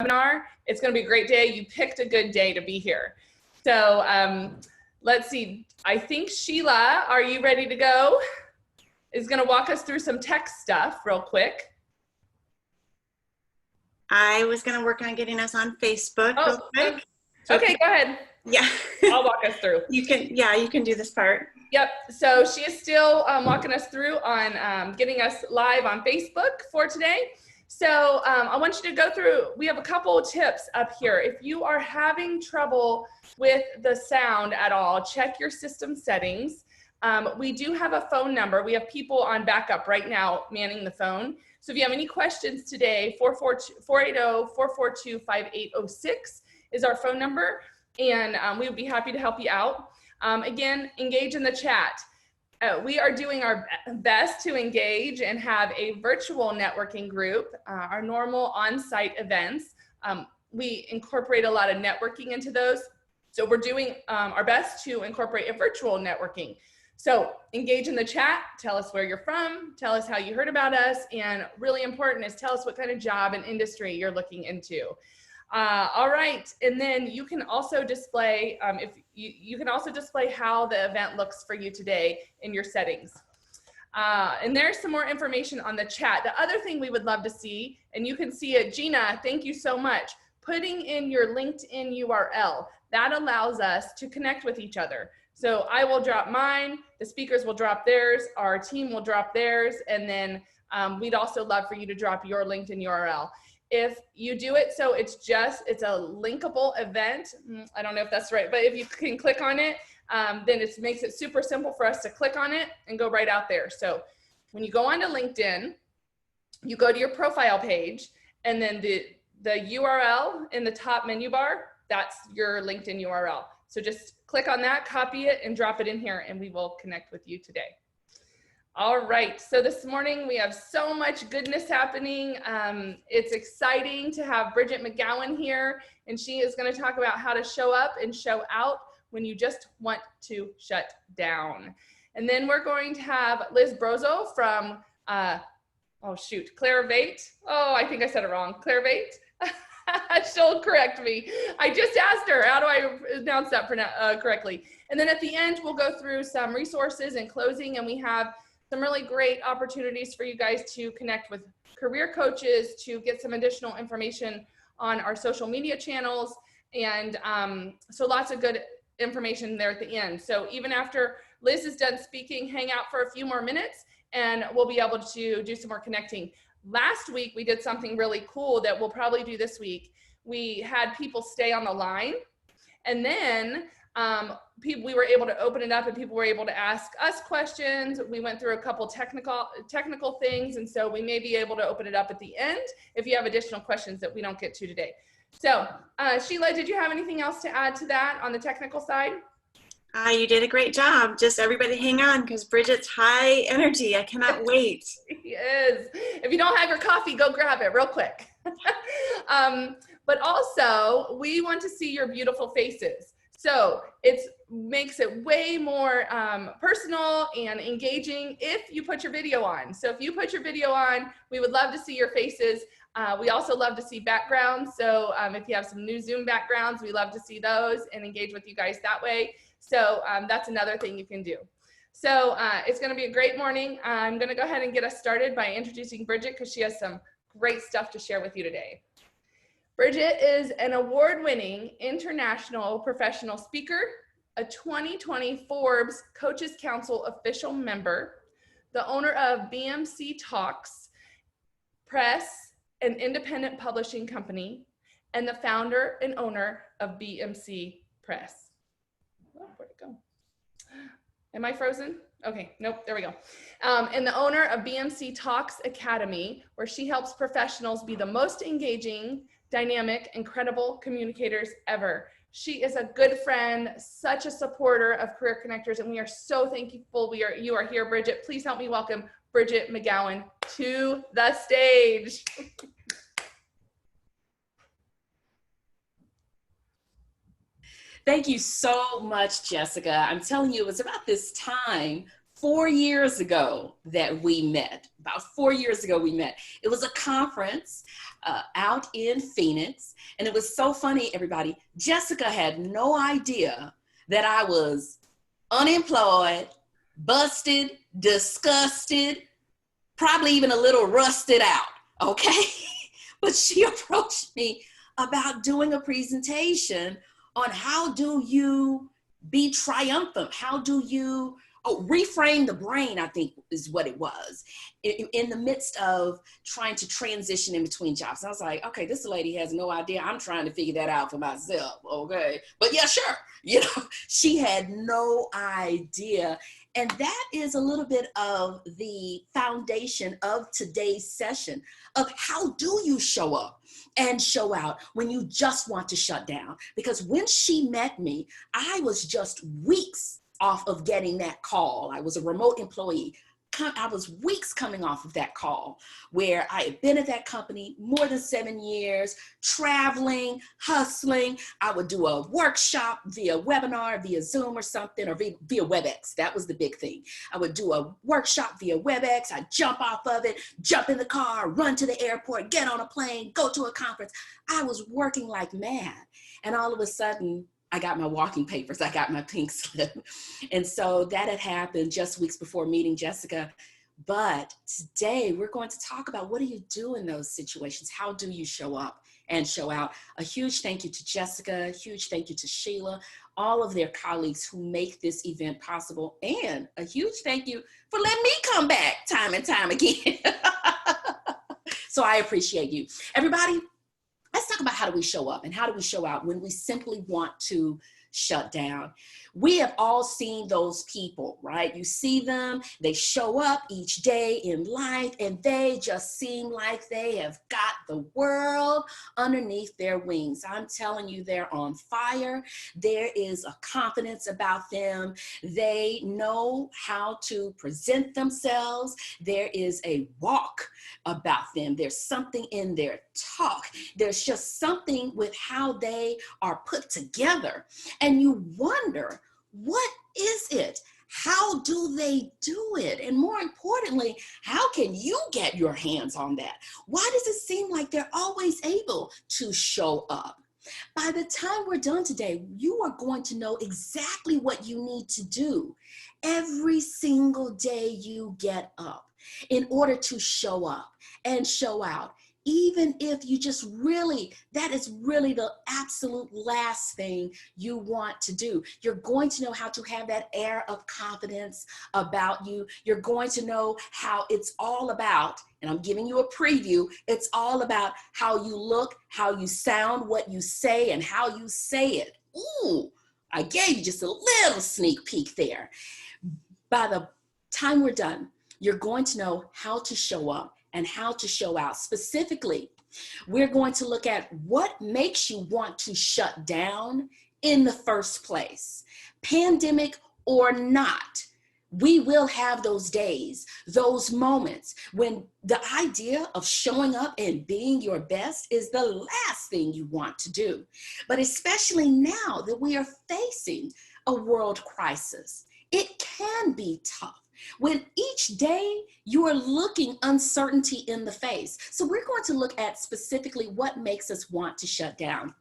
webinar. It's going to be a great day. You picked a good day to be here. So let's see. I think Sheila, are you ready to go? Is going to walk us through some tech stuff real quick. I was going to work on getting us on Facebook real quick. Okay, go ahead. Yeah. I'll walk us through. You can do this part. Yep. So she is still walking us through on getting us live on Facebook for today. So I want you to go through, we have a couple of tips up here. If you are having trouble with the sound at all, check your system settings. We do have a phone number. We have people on backup right now manning the phone. So if you have any questions today, 480-442-5806 is our phone number, and we would be happy to help you out. Again, engage in the chat. We are doing our best to engage and have a virtual networking group. Our normal on-site events, we incorporate a lot of networking into those. So we're doing our best to incorporate a virtual networking. So engage in the chat, tell us where you're from, tell us how you heard about us, and really important is tell us what kind of job and industry you're looking into. All right, and then you can also display, you can also display how the event looks for you today in your settings. And there's some more information on the chat. The other thing we would love to see, and you can see it, Gina, thank you so much, putting in your LinkedIn URL. That allows us to connect with each other. So I will drop mine, the speakers will drop theirs, our team will drop theirs, and then we'd also love for you to drop your LinkedIn URL. If you do it so it's a linkable event, I don't know if that's right, but if you can click on it, then it makes it super simple for us to click on it and go right out there. So when you go onto LinkedIn, you go to your profile page, and then the URL in the top menu bar, that's your LinkedIn URL. So just click on that, copy it, and drop it in here, and we will connect with you today. All right, so this morning we have so much goodness happening. It's exciting to have Bridgett McGowan here, and she is going to talk about how to show up and show out when you just want to shut down. And then we're going to have Liz Brozo from, Clarivate. Oh, I think I said it wrong. Clarivate. She'll correct me. I just asked her, how do I pronounce that correctly? And then at the end, we'll go through some resources and closing, and we have some really great opportunities for you guys to connect with career coaches, to get some additional information on our social media channels. And so lots of good information there at the end. So even after Liz is done speaking, hang out for a few more minutes and we'll be able to do some more connecting. Last week, we did something really cool that we'll probably do this week. We had people stay on the line, and then we were able to open it up and people were able to ask us questions. We went through a couple technical things, and so we may be able to open it up at the end if you have additional questions that we don't get to today. So Sheila, did you have anything else to add to that on the technical side? You did a great job. Just everybody hang on, because Bridgett's high energy. I cannot wait. Yes. If you don't have your coffee, go grab it real quick. But also, we want to see your beautiful faces. So it makes it way more personal and engaging if you put your video on. So if you put your video on, we would love to see your faces. We also love to see backgrounds. So if you have some new Zoom backgrounds, we love to see those and engage with you guys that way. So that's another thing you can do. So it's going to be a great morning. I'm going to go ahead and get us started by introducing Bridgett, because she has some great stuff to share with you today. Bridgett is an award-winning international professional speaker, a 2020 Forbes Coaches Council official member, the owner of BMC Talks Press, an independent publishing company, and the founder and owner of BMC Press. Oh, where'd it go? Am I frozen? Okay, nope, there we go. And the owner of BMC Talks Academy, where she helps professionals be the most engaging, dynamic, and credible communicators ever. She is a good friend, such a supporter of Career Connectors, and we are so thankful you are here, Bridgett. Please help me welcome Bridgett McGowan to the stage. Thank you so much, Jessica. I'm telling you, it was about this time 4 years ago that we met. About 4 years ago we met. It was a conference out in Phoenix, and it was so funny, everybody. Jessica had no idea that I was unemployed, busted, disgusted, probably even a little rusted out, okay? But she approached me about doing a presentation on how do you be triumphant? How do you reframe the brain, I think is what it was, in the midst of trying to transition in between jobs. And I was like, okay, this lady has no idea. I'm trying to figure that out for myself, okay? But yeah, sure. You know, she had no idea. And that is a little bit of the foundation of today's session of how do you show up and show out when you just want to shut down? Because when she met me, I was just weeks off of getting that call. I was a remote employee. I was weeks coming off of that call where I had been at that company more than 7 years, traveling, hustling. I would do a workshop via webinar, via Zoom or something, or via WebEx. That was the big thing. I would do a workshop via WebEx. I'd jump off of it, jump in the car, run to the airport, get on a plane, go to a conference. I was working like mad. And all of a sudden, I got my walking papers, I got my pink slip. And so that had happened just weeks before meeting Jessica. But today we're going to talk about what do you do in those situations? How do you show up and show out? A huge thank you to Jessica, a huge thank you to Sheila, all of their colleagues who make this event possible. And a huge thank you for letting me come back time and time again. So I appreciate you. Everybody, let's talk about how do we show up and how do we show out when we simply want to shut down. We have all seen those people, right? You see them, they show up each day in life and they just seem like they have got the world underneath their wings. I'm telling you, they're on fire. There is a confidence about them. They know how to present themselves. There is a walk about them. There's something in their talk. There's just something with how they are put together. And you wonder, what is it? How do they do it? And more importantly, how can you get your hands on that? Why does it seem like they're always able to show up? By the time we're done today, you are going to know exactly what you need to do every single day you get up in order to show up and show out. Even if you just really, that is really the absolute last thing you want to do. You're going to know how to have that air of confidence about you. You're going to know how it's all about, and I'm giving you a preview, it's all about how you look, how you sound, what you say, and how you say it. Ooh, I gave you just a little sneak peek there. By the time we're done, you're going to know how to show up and how to show out. Specifically, we're going to look at what makes you want to shut down in the first place. Pandemic or not, we will have those days, those moments when the idea of showing up and being your best is the last thing you want to do. But especially now that we are facing a world crisis, it can be tough when each day you are looking uncertainty in the face. So we're going to look at specifically what makes us want to shut down.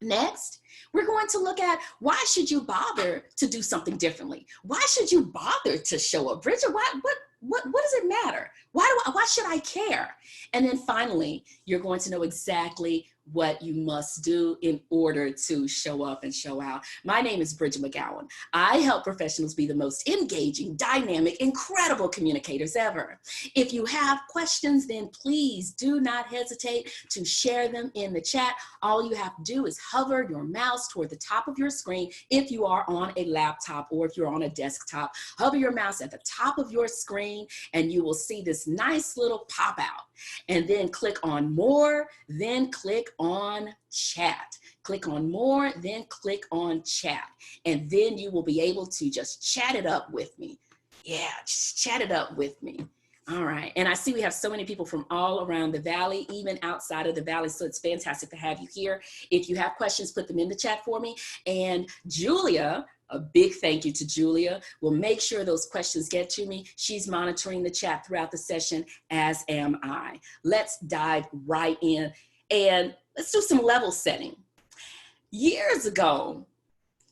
Next, we're going to look at why should you bother to do something differently? Why should you bother to show up? Bridget, what does it matter? Why should I care? And then finally, you're going to know exactly what you must do in order to show up and show out. My name is Bridget McGowan. I help professionals be the most engaging, dynamic, incredible communicators ever. If you have questions, then please do not hesitate to share them in the chat. All you have to do is hover your mouse toward the top of your screen. If you are on a laptop or if you're on a desktop, hover your mouse at the top of your screen and you will see this nice little pop out. And then click on more, then click on chat. Click on more, then click on chat. And then you will be able to just chat it up with me. Yeah, just chat it up with me. All right. And I see we have so many people from all around the Valley, even outside of the Valley. So it's fantastic to have you here. If you have questions, put them in the chat for me. And Julia, A big thank you to Julia. We'll make sure those questions get to me. She's monitoring the chat throughout the session, as am I. Let's dive right in and let's do some level setting. Years ago,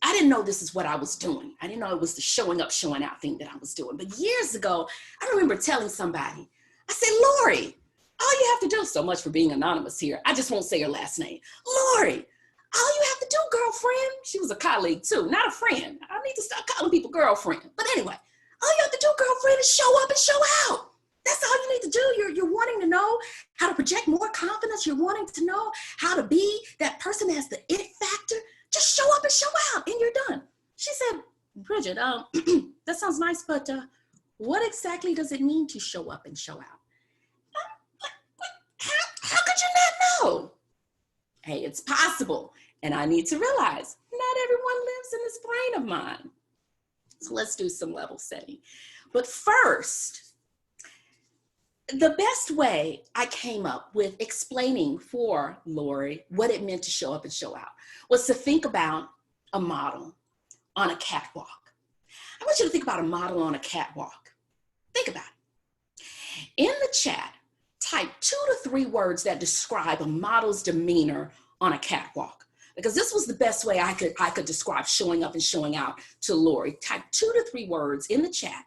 I didn't know this is what I was doing. I didn't know it was the showing up, showing out thing that I was doing. But years ago, I remember telling somebody, I said, Lori, all you have to do, so much for being anonymous here, I just won't say her last name. Lori, all you have to do, girlfriend, she was a colleague too, not a friend. I need to stop calling people girlfriend. But anyway, all you have to do, girlfriend, is show up and show out. That's all you need to do. You're wanting to know how to project more confidence. You're wanting to know how to be that person that has the it factor. Just show up and show out and you're done. She said, Bridget, that sounds nice, but what exactly does it mean to show up and show out? How could you not know? Hey, it's possible. And I need to realize not everyone lives in this brain of mine. So let's do some level setting. But first, the best way I came up with explaining for Lori what it meant to show up and show out was to think about a model on a catwalk. I want you to think about a model on a catwalk. Think about it. In the chat, type 2 to 3 words that describe a model's demeanor on a catwalk. Because this was the best way I could describe showing up and showing out to Lori. Type 2 to 3 words in the chat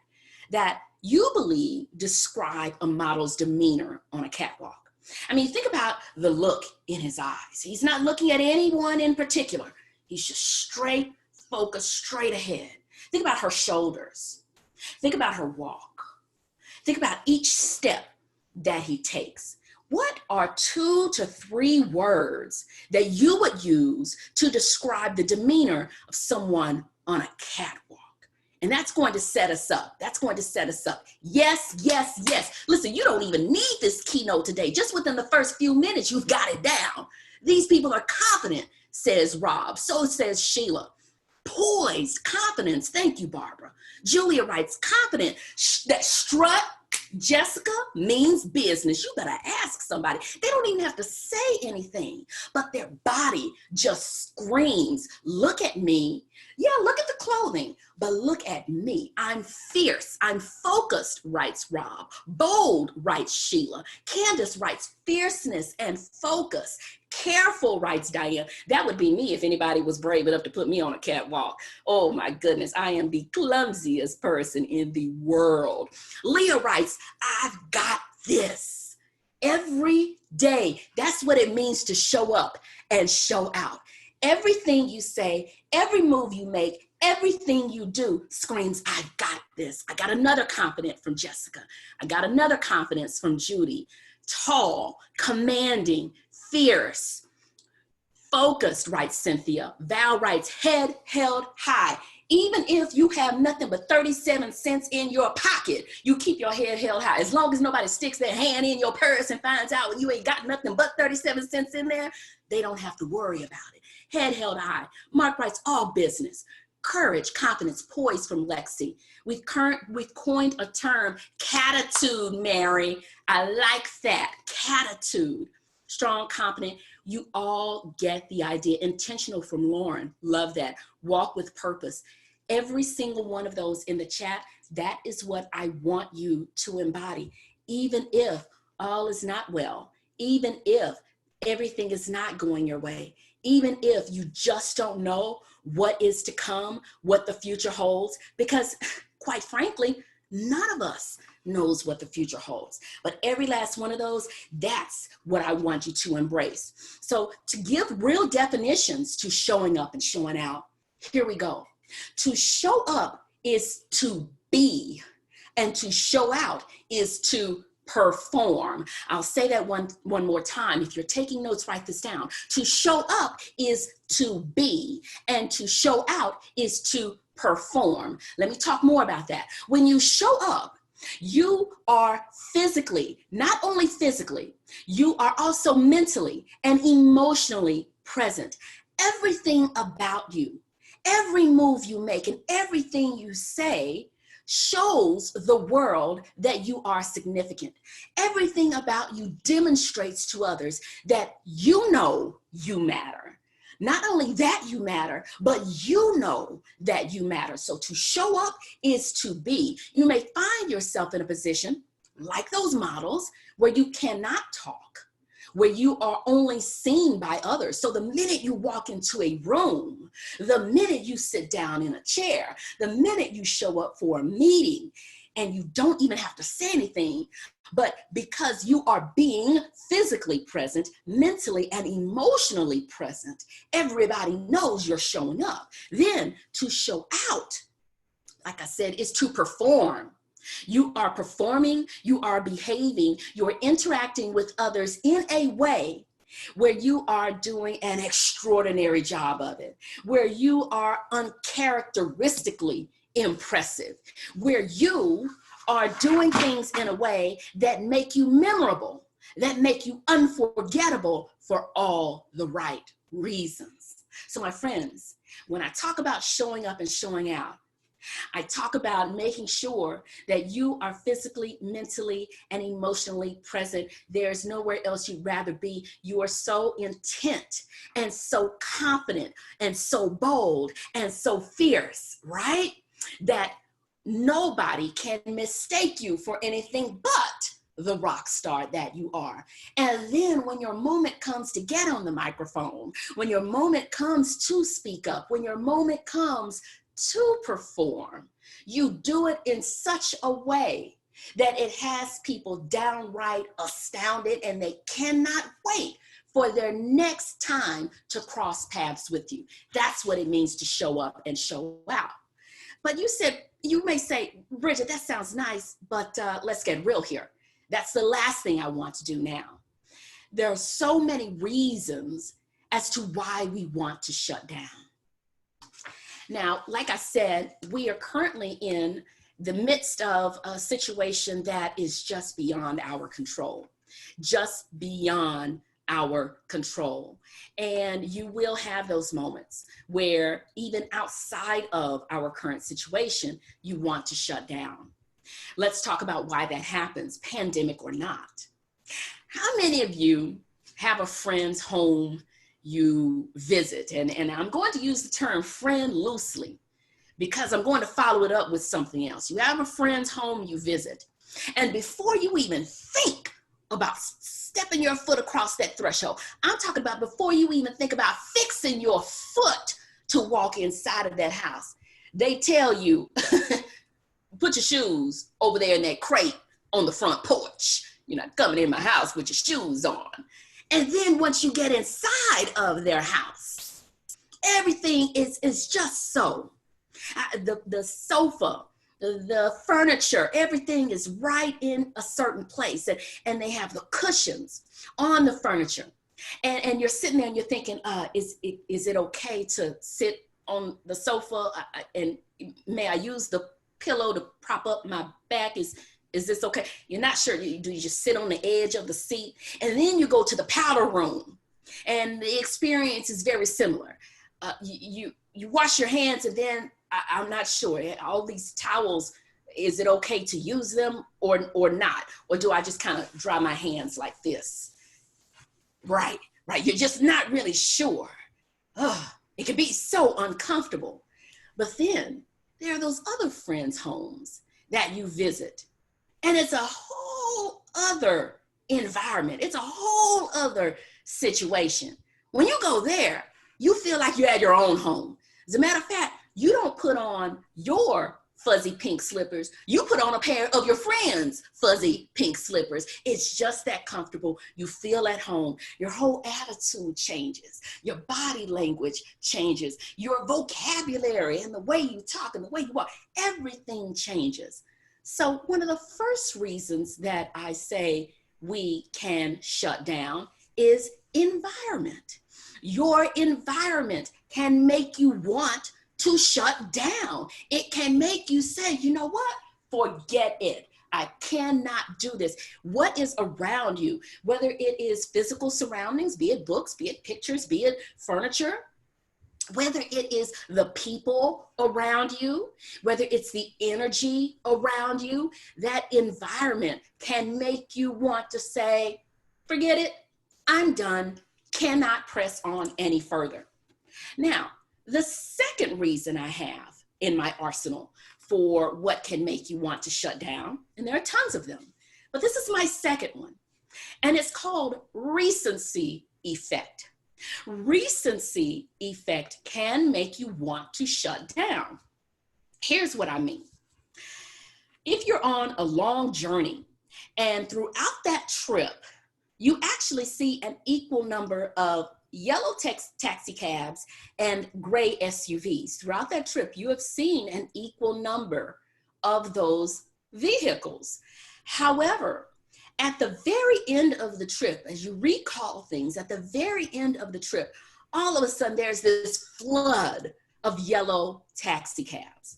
that you believe describe a model's demeanor on a catwalk. I mean, think about the look in his eyes. He's not looking at anyone in particular. He's just straight, focused, straight ahead. Think about her shoulders. Think about her walk. Think about each step that he takes. What are 2 to 3 words that you would use to describe the demeanor of someone on a catwalk? And that's going to set us up. That's going to set us up. Yes, yes, yes. Listen, you don't even need this keynote today. Just within the first few minutes, you've got it down. These people are confident, says Rob. So says Sheila. Poised, confidence. Thank you, Barbara. Julia writes, confident. That strut, Jessica, means business. You better ask somebody. They don't even have to say anything, but their body just screams, look at me. Yeah, look at the clothing, but look at me. I'm fierce. I'm focused, writes Rob. Bold, writes Sheila. Candace writes fierceness and focus. Careful, writes Diane. That would be me if anybody was brave enough to put me on a catwalk. Oh my goodness, I am the clumsiest person in the world. Leah writes, I've got this. Every day, that's what it means to show up and show out. Everything you say, every move you make, everything you do screams, I've got this. I got another confidence from Jessica. I got another confidence from Judy. Tall, commanding, fierce, focused, writes Cynthia. Val writes, head held high. Even if you have nothing but 37 cents in your pocket, you keep your head held high. As long as nobody sticks their hand in your purse and finds out you ain't got nothing but 37 cents in there, they don't have to worry about it. Head held high. Mark writes, all business. Courage, confidence, poise from Lexi. We've coined a term, catitude, Mary. I like that, catitude. Strong, confident. You all get the idea. Intentional from Lauren. Love that. Walk with purpose. Every single one of those in the chat, that is what I want you to embody. Even if all is not well, even if everything is not going your way, even if you just don't know what is to come, what the future holds, because quite frankly, none of us knows what the future holds. But every last one of those, that's what I want you to embrace. So to give real definitions to showing up and showing out, here we go. To show up is to be, and to show out is to perform. I'll say that one more time. If you're taking notes, write this down. To show up is to be, and to show out is to perform. Let me talk more about that. When you show up, you are physically, not only physically, you are also mentally and emotionally present. Everything about you, every move you make and everything you say shows the world that you are significant. Everything about you demonstrates to others that you know you matter. Not only that you matter, but you know that you matter. So to show up is to be. You may find yourself in a position like those models where you cannot talk, where you are only seen by others. So the minute you walk into a room, the minute you sit down in a chair, the minute you show up for a meeting, and you don't even have to say anything, but because you are being physically present, mentally and emotionally present, everybody knows you're showing up. Then to show out, like I said, is to perform. You are performing, you are behaving, you're interacting with others in a way where you are doing an extraordinary job of it, where you are uncharacteristically impressive, where you are doing things in a way that make you memorable, that make you unforgettable for all the right reasons. So my friends, when I talk about showing up and showing out, I talk about making sure that you are physically, mentally, and emotionally present. There's nowhere else you'd rather be. You are so intent and so confident and so bold and so fierce, right? That nobody can mistake you for anything but the rock star that you are. And then when your moment comes to get on the microphone, when your moment comes to speak up, when your moment comes to perform, you do it in such a way that it has people downright astounded, and they cannot wait for their next time to cross paths with you. That's what it means to show up and show out. But you may say, Bridget, that sounds nice, but let's get real here. That's the last thing I want to do now. There are so many reasons as to why we want to shut down. Now, like I said, we are currently in the midst of a situation that is just beyond our control, just beyond our control. And you will have those moments where even outside of our current situation, you want to shut down. Let's talk about why that happens, pandemic or not. How many of you have a friend's home you visit? And I'm going to use the term friend loosely because I'm going to follow it up with something else. You have a friend's home you visit, and before you even think about stepping your foot across that threshold, I'm talking about before you even think about fixing your foot to walk inside of that house, they tell you, put your shoes over there in that crate on the front porch. You're not coming in my house with your shoes on. And then once you get inside of their house, everything is just so. The sofa, the furniture, everything is right in a certain place. And they have the cushions on the furniture. And you're sitting there and you're thinking, is it okay to sit on the sofa? And may I use the pillow to prop up my back? Is this okay? You're not sure. Do you just sit on the edge of the seat? And then you go to the powder room, and the experience is very similar. You wash your hands, and then I'm not sure. All these towels, is it okay to use them or not? Or do I just kind of dry my hands like this? Right. You're just not really sure. It can be so uncomfortable. But then there are those other friends' homes that you visit. And it's a whole other environment. It's a whole other situation. When you go there, you feel like you're at your own home. As a matter of fact, you don't put on your fuzzy pink slippers. You put on a pair of your friend's fuzzy pink slippers. It's just that comfortable. You feel at home. Your whole attitude changes. Your body language changes. Your vocabulary and the way you talk and the way you walk, everything changes. So one of the first reasons that I say we can shut down is environment. Your environment can make you want to shut down. It can make you say, you know what? Forget it. I cannot do this. What is around you, whether it is physical surroundings, be it books, be it pictures, be it furniture, whether it is the people around you, whether it's the energy around you, that environment can make you want to say, forget it, I'm done, cannot press on any further. Now, the second reason I have in my arsenal for what can make you want to shut down, and there are tons of them, but this is my second one, and it's called recency effect. Recency effect can make you want to shut down. Here's what I mean. If you're on a long journey and throughout that trip, you actually see an equal number of yellow taxi cabs and gray SUVs. Throughout that trip, you have seen an equal number of those vehicles. However, at the very end of the trip, as you recall things, at the very end of the trip, all of a sudden there's this flood of yellow taxi cabs.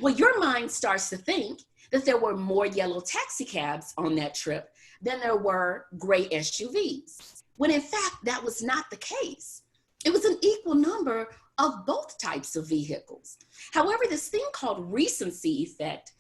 Well, your mind starts to think that there were more yellow taxi cabs on that trip than there were gray SUVs, when in fact that was not the case. It was an equal number of both types of vehicles. However, this thing called recency effect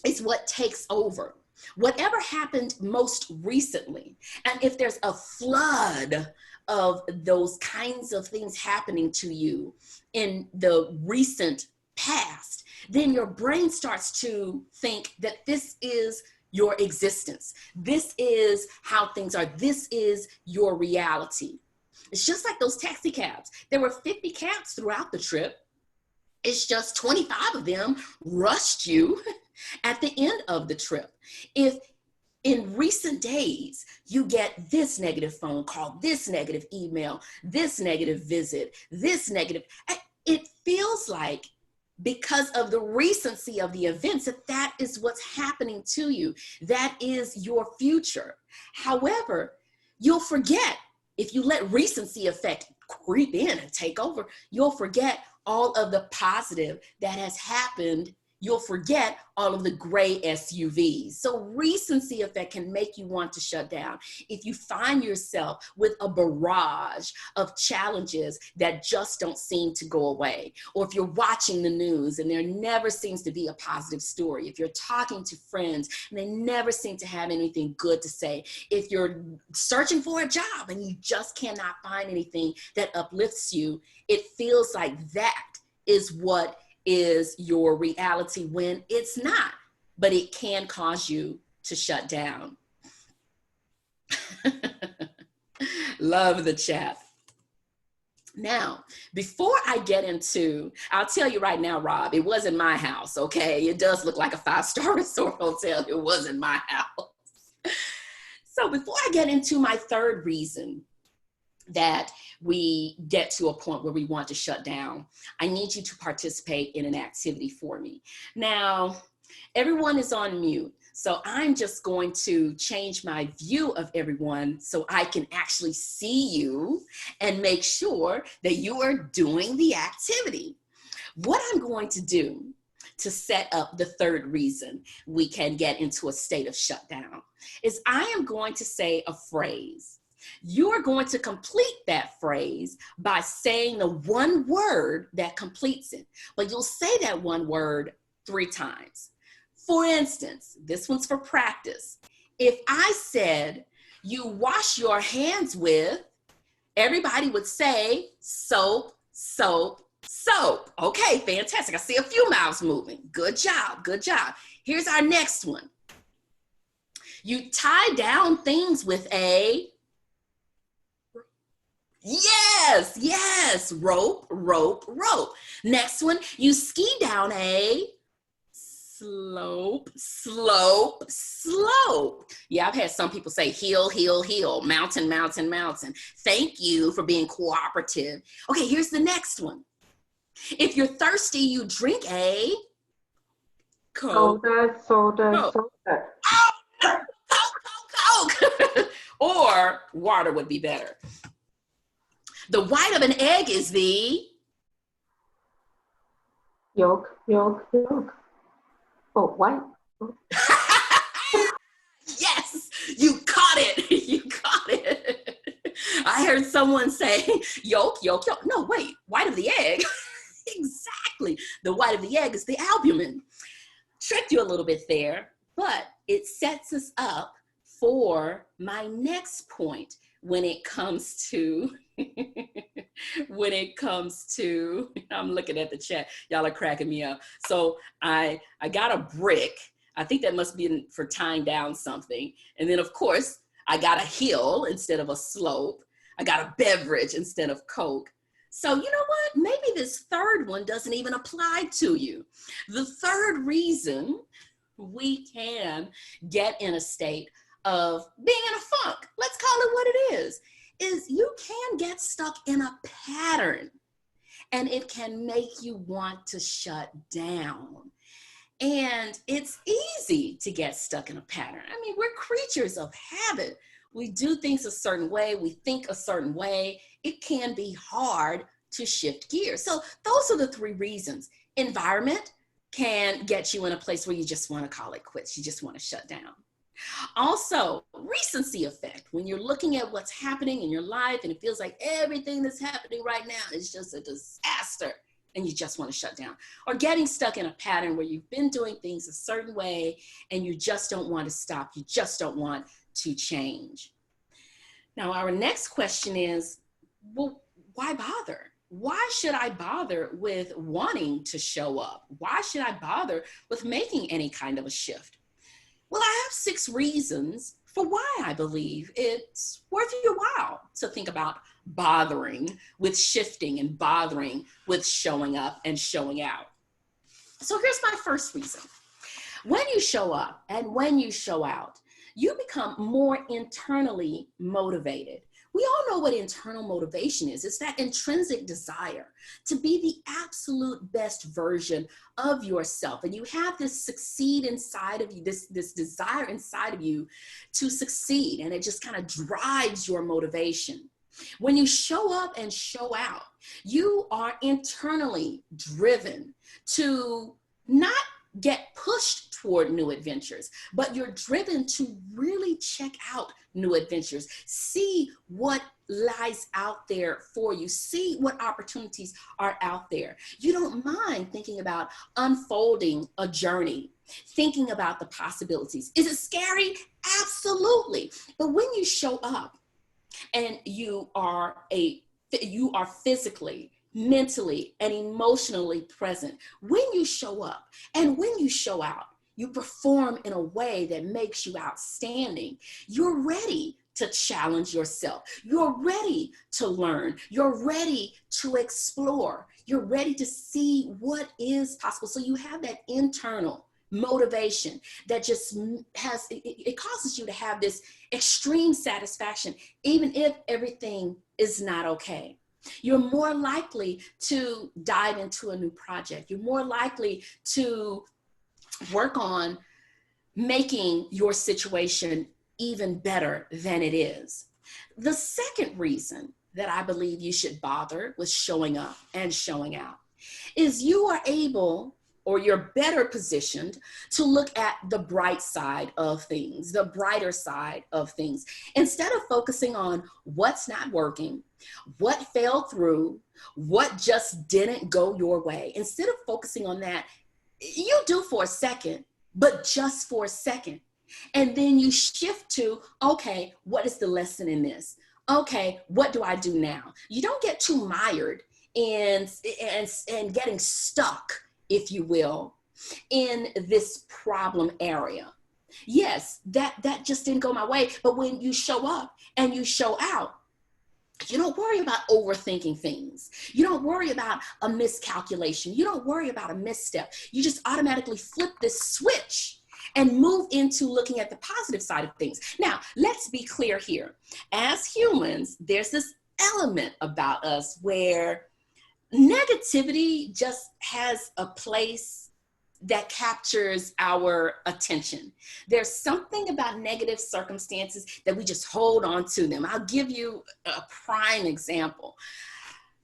is what takes over. Whatever happened most recently, and if there's a flood of those kinds of things happening to you in the recent past, then your brain starts to think that this is your existence. This is how things are. This is your reality. It's just like those taxi cabs. There were 50 cabs throughout the trip. It's just 25 of them rushed you at the end of the trip. If in recent days, you get this negative phone call, this negative email, this negative visit, this negative, it feels like because of the recency of the events, that is what's happening to you. That is your future. However, you'll forget, if you let recency effect creep in and take over, you'll forget all of the positive that has happened. You'll forget all of the gray SUVs. So recency effect can make you want to shut down. If you find yourself with a barrage of challenges that just don't seem to go away, or if you're watching the news and there never seems to be a positive story, if you're talking to friends and they never seem to have anything good to say, if you're searching for a job and you just cannot find anything that uplifts you, it feels like that is what is your reality, when it's not, but it can cause you to shut down. Love the chat. Now, before I get into, I'll tell you right now, Rob, it wasn't my house, okay? It does look like a 5-star resort hotel. It wasn't my house. So before I get into my third reason that we get to a point where we want to shut down, I need you to participate in an activity for me. Now, everyone is on mute, so I'm just going to change my view of everyone so I can actually see you and make sure that you are doing the activity. What I'm going to do to set up the third reason we can get into a state of shutdown is I am going to say a phrase. You are going to complete that phrase by saying the one word that completes it, but you'll say that one word 3 times. For instance, this one's for practice. If I said, you wash your hands with, everybody would say soap, soap, soap. Okay, fantastic. I see a few mouths moving. Good job, good job. Here's our next one. You tie down things with a, yes, yes, rope, rope, rope. Next one, you ski down a slope, slope, slope. Yeah, I've had some people say hill, hill, hill, mountain, mountain, mountain. Thank you for being cooperative. Okay, here's the next one. If you're thirsty, you drink a Coke. Soda. Oh, Coke. Or water would be better. The white of an egg is the Yolk. Oh, white. Yes, you caught it. You caught it. I heard someone say yolk. No, wait, white of the egg. Exactly. The white of the egg is the albumen. Tricked you a little bit there, but it sets us up for my next point when it comes to when it comes to, I'm looking at the chat, y'all are cracking me up. So I got a brick. I think that must be for tying down something. And then of course, I got a hill instead of a slope. I got a beverage instead of Coke. So you know what? Maybe this third one doesn't even apply to you. The third reason we can get in a state of being in a funk, let's call it what it is you can get stuck in a pattern and it can make you want to shut down. And it's easy to get stuck in a pattern. I mean, we're creatures of habit. We do things a certain way. We think a certain way. It can be hard to shift gears. So those are the three reasons. Environment can get you in a place where you just want to call it quits. You just want to shut down. Also, recency effect. When you're looking at what's happening in your life and it feels like everything that's happening right now is just a disaster and you just want to shut down. Or getting stuck in a pattern where you've been doing things a certain way and you just don't want to stop. You just don't want to change. Now, our next question is, well, why bother? Why should I bother with wanting to show up? Why should I bother with making any kind of a shift? Well, I have 6 reasons for why I believe it's worth your while to think about bothering with shifting and bothering with showing up and showing out. So here's my first reason. When you show up and when you show out, you become more internally motivated. We all know what internal motivation is. It's that intrinsic desire to be the absolute best version of yourself. And you have this succeed inside of you, this desire inside of you to succeed. And it just kind of drives your motivation. When you show up and show out, you are internally driven to not get pushed toward new adventures, but you're driven to really check out new adventures, see what lies out there for you, see what opportunities are out there. You don't mind thinking about unfolding a journey, thinking about the possibilities. Is it scary? Absolutely. But when you show up and you are physically, mentally, and emotionally present, when you show up and when you show out, you perform in a way that makes you outstanding. You're ready to challenge yourself. You're ready to learn. You're ready to explore. You're ready to see what is possible. So you have that internal motivation that just it causes you to have this extreme satisfaction, even if everything is not okay. You're more likely to dive into a new project. You're more likely to work on making your situation even better than it is. The second reason that I believe you should bother with showing up and showing out is you are able, or you're better positioned to look at the bright side of things, the brighter side of things. Instead of focusing on what's not working, what fell through, what just didn't go your way, instead of focusing on that, you do for a second, but just for a second. And then you shift to, okay, what is the lesson in this? Okay, what do I do now? You don't get too mired in getting stuck, if you will, in this problem area. Yes, that just didn't go my way. But when you show up and you show out, you don't worry about overthinking things. You don't worry about a miscalculation. You don't worry about a misstep. You just automatically flip this switch and move into looking at the positive side of things. Now, let's be clear here. As humans, there's this element about us where negativity just has a place that captures our attention. There's something about negative circumstances that we just hold on to them. I'll give you a prime example.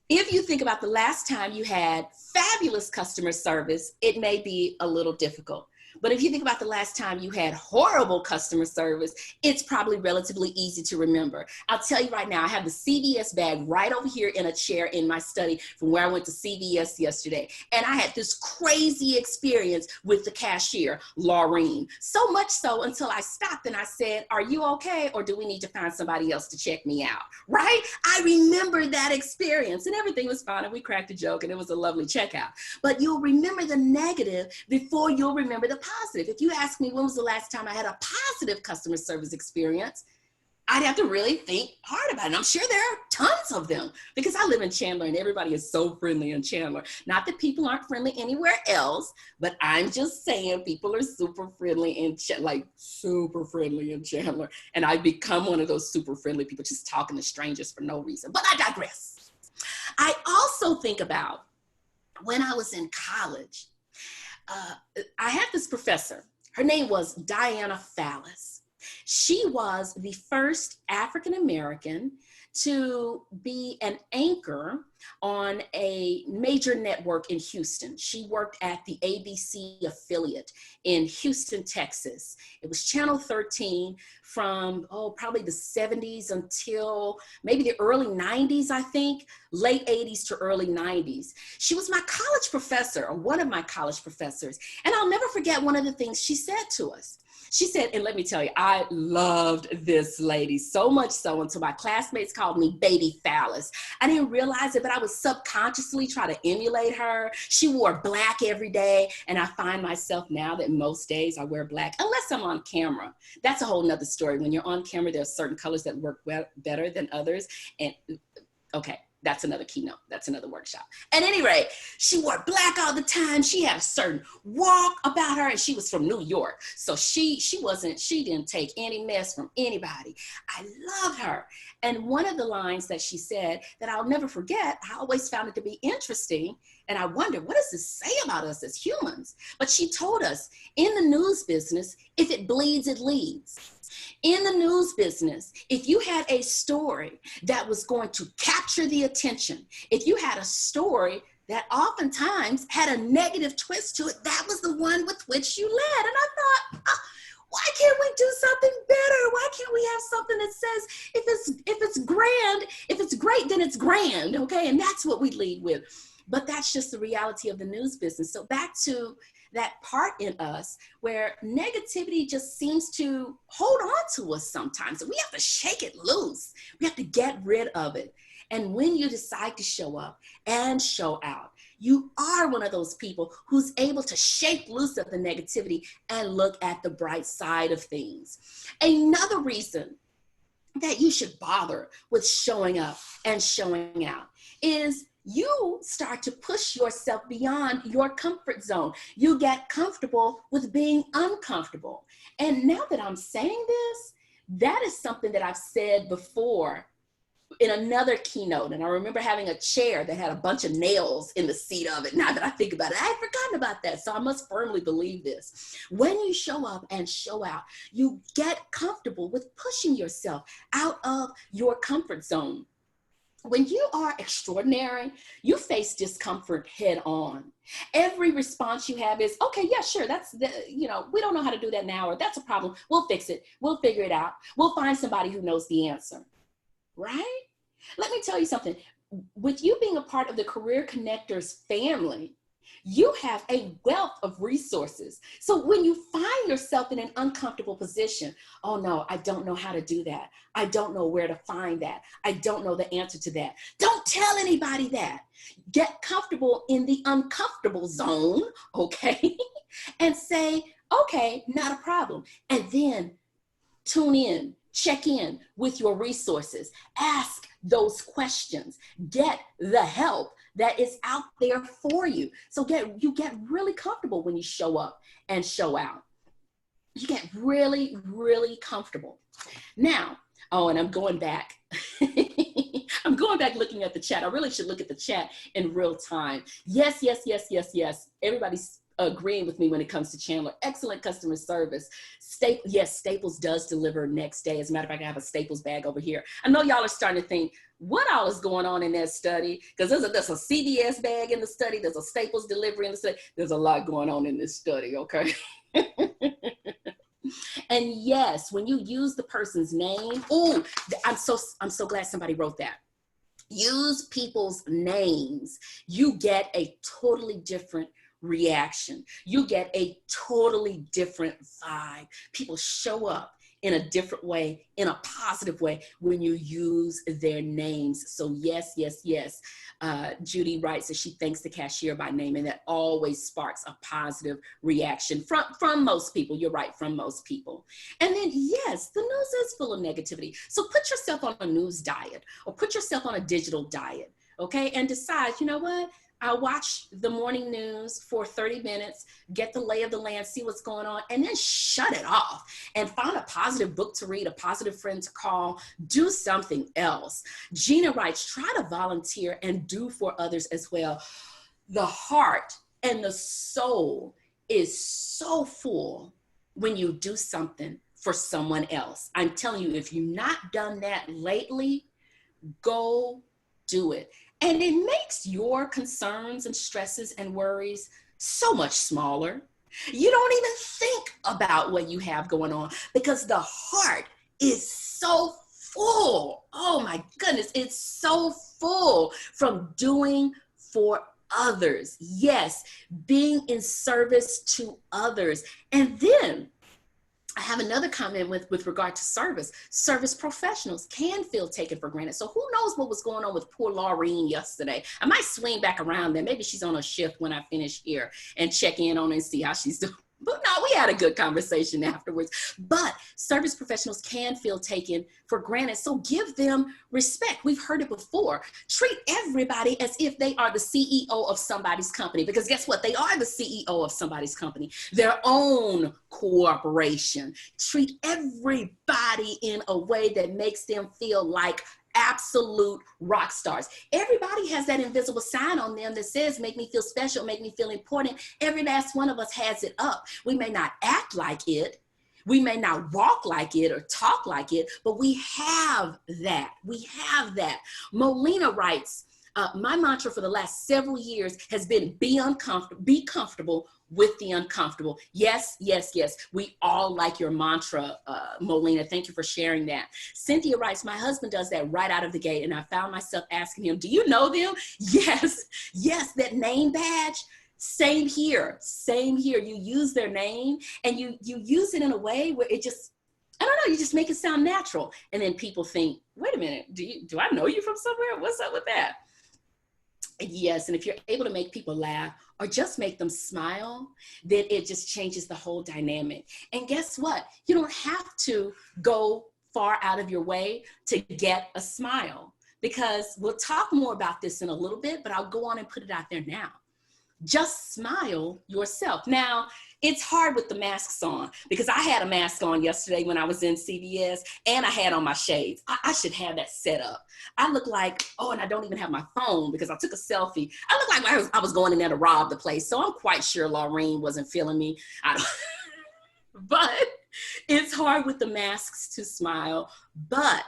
If you think about the last time you had fabulous customer service, it may be a little difficult. But if you think about the last time you had horrible customer service, it's probably relatively easy to remember. I'll tell you right now, I have the CVS bag right over here in a chair in my study from where I went to CVS yesterday. And I had this crazy experience with the cashier, Laureen. So much so until I stopped and I said, are you okay? Or do we need to find somebody else to check me out? Right? I remember that experience and everything was fine and we cracked a joke and it was a lovely checkout. But you'll remember the negative before you'll remember the positive. If you ask me when was the last time I had a positive customer service experience, I'd have to really think hard about it. And I'm sure there are tons of them because I live in Chandler and everybody is so friendly in Chandler. Not that people aren't friendly anywhere else, but I'm just saying people are super friendly in super friendly in Chandler. And I've become one of those super friendly people just talking to strangers for no reason. But I digress. I also think about when I was in college, I had this professor. Her name was Diana Fallis. She was the first African-American to be an anchor on a major network in Houston. She worked at the ABC affiliate in Houston, Texas. It was Channel 13 from, probably the 70s until maybe the early 90s, I think, late 80s to early 90s. She was my college professor, or one of my college professors. And I'll never forget one of the things she said to us. She said, and let me tell you, I loved this lady so much so until my classmates called me Baby Fallis. I didn't realize it, but I would subconsciously try to emulate her. She wore black every day, and I find myself now that most days I wear black, unless I'm on camera. That's a whole nother story. When you're on camera, there are certain colors that work better than others, and okay. That's another keynote. That's another workshop. At any rate, she wore black all the time. She had a certain walk about her, and she was from New York. So she didn't take any mess from anybody. I loved her. And one of the lines that she said that I'll never forget, I always found it to be interesting. And I wondered, what does this say about us as humans? But she told us, in the news business, if it bleeds, it leads. In the news business, if you had a story that was going to capture the attention, if you had a story that oftentimes had a negative twist to it, that was the one with which you led. And I thought, why can't we do something better? Why can't we have something that says, if it's grand, if it's great, then it's grand, okay? And that's what we lead with. But that's just the reality of the news business. So back to that part in us where negativity just seems to hold on to us sometimes. And we have to shake it loose. We have to get rid of it. And when you decide to show up and show out, you are one of those people who's able to shake loose of the negativity and look at the bright side of things. Another reason that you should bother with showing up and showing out is you start to push yourself beyond your comfort zone. You get comfortable with being uncomfortable. And now that I'm saying this, that is something that I've said before in another keynote. And I remember having a chair that had a bunch of nails in the seat of it. Now that I think about it, I had forgotten about that. So I must firmly believe this. When you show up and show out, you get comfortable with pushing yourself out of your comfort zone. When you are extraordinary, you face discomfort head on. Every response you have is, okay, yeah, sure, we don't know how to do that now, or that's a problem. We'll fix it. We'll figure it out. We'll find somebody who knows the answer, right? Let me tell you something. With you being a part of the Career Connectors family, you have a wealth of resources. So when you find yourself in an uncomfortable position, oh no, I don't know how to do that. I don't know where to find that. I don't know the answer to that. Don't tell anybody that. Get comfortable in the uncomfortable zone, okay? And say, okay, not a problem. And then tune in, check in with your resources, ask those questions, get the help that is out there for you. So you get really comfortable when you show up and show out. You get really, really comfortable. Now, and I'm going back. I'm going back looking at the chat. I really should look at the chat in real time. Yes. Everybody's agreeing with me when it comes to Chandler. Excellent customer service. Yes, Staples does deliver next day. As a matter of fact, I have a Staples bag over here. I know y'all are starting to think, what all is going on in that study, because there's a CVS bag in the study, there's a Staples delivery in the study, there's a lot going on in this study, okay? And yes, when you use the person's name, oh, I'm so glad somebody wrote that. Use people's names, you get a totally different reaction. You get a totally different vibe. People show up in a different way, in a positive way, when you use their names. So yes, yes, yes. Judy writes that she thanks the cashier by name, and that always sparks a positive reaction from most people. You're right, from most people. And then yes, the news is full of negativity. So put yourself on a news diet, or put yourself on a digital diet, okay? And decide, you know what? I'll watch the morning news for 30 minutes, get the lay of the land, see what's going on, and then shut it off and find a positive book to read, a positive friend to call, do something else. Gina writes, try to volunteer and do for others as well. The heart and the soul is so full when you do something for someone else. I'm telling you, if you've not done that lately, go do it. And it makes your concerns and stresses and worries so much smaller. You don't even think about what you have going on because the heart is so full. Oh my goodness, it's so full from doing for others. Yes, being in service to others. And then I have another comment with regard to service. Service professionals can feel taken for granted. So who knows what was going on with poor Laureen yesterday? I might swing back around there. Maybe she's on a shift when I finish here and check in on her and see how she's doing. But no, we had a good conversation afterwards. But service professionals can feel taken for granted. So give them respect. We've heard it before. Treat everybody as if they are the CEO of somebody's company. Because guess what? They are the CEO of somebody's company, their own corporation. Treat everybody in a way that makes them feel like absolute rock stars. Everybody has that invisible sign on them that says, make me feel special, make me feel important. Every last one of us has it up. We may not act like it. We may not walk like it or talk like it, but we have that. We have that. Molina writes, my mantra for the last several years has been be comfortable with the uncomfortable. Yes, yes, yes. We all like your mantra, Molina. Thank you for sharing that. Cynthia writes, my husband does that right out of the gate, and I found myself asking him, do you know them? Yes, yes, that name badge. Same here, same here. You use their name, and you use it in a way where it just, I don't know, you just make it sound natural. And then people think, wait a minute, do I know you from somewhere? What's up with that? Yes, and if you're able to make people laugh or just make them smile, then it just changes the whole dynamic. And guess what? You don't have to go far out of your way to get a smile, because we'll talk more about this in a little bit, but I'll go on and put it out there now. Just smile yourself. Now, it's hard with the masks on, because I had a mask on yesterday when I was in CVS, and I had on my shades. I should have that set up. I look like, oh, and I don't even have my phone because I took a selfie. I look like I was going in there to rob the place. So I'm quite sure Laureen wasn't feeling me. But it's hard with the masks to smile, but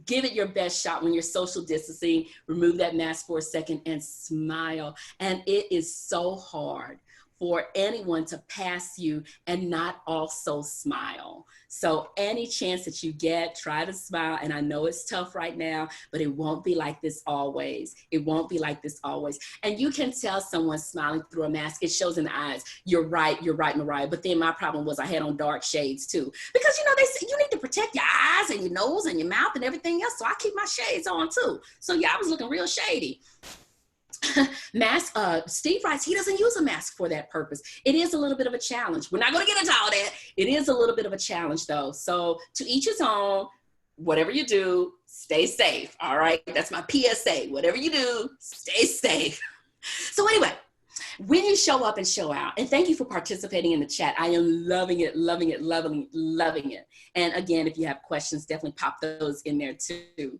give it your best shot when you're social distancing. Remove that mask for a second and smile. And it is so hard for anyone to pass you and not also smile. So any chance that you get, try to smile. And I know it's tough right now, but it won't be like this always. It won't be like this always. And you can tell someone's smiling through a mask. It shows in the eyes. You're right, Mariah. But then my problem was I had on dark shades too. Because you know, they say you need to protect your eyes and your nose and your mouth and everything else. So I keep my shades on too. So yeah, I was looking real shady. Mask, Steve writes, he doesn't use a mask for that purpose. It is a little bit of a challenge. We're not going to get into all that. It is a little bit of a challenge though. So to each his own. Whatever you do, stay safe. All right. That's my PSA. Whatever you do, stay safe. So anyway, when you show up and show out, and thank you for participating in the chat. I am loving it, loving it, loving it. And again, if you have questions, definitely pop those in there too.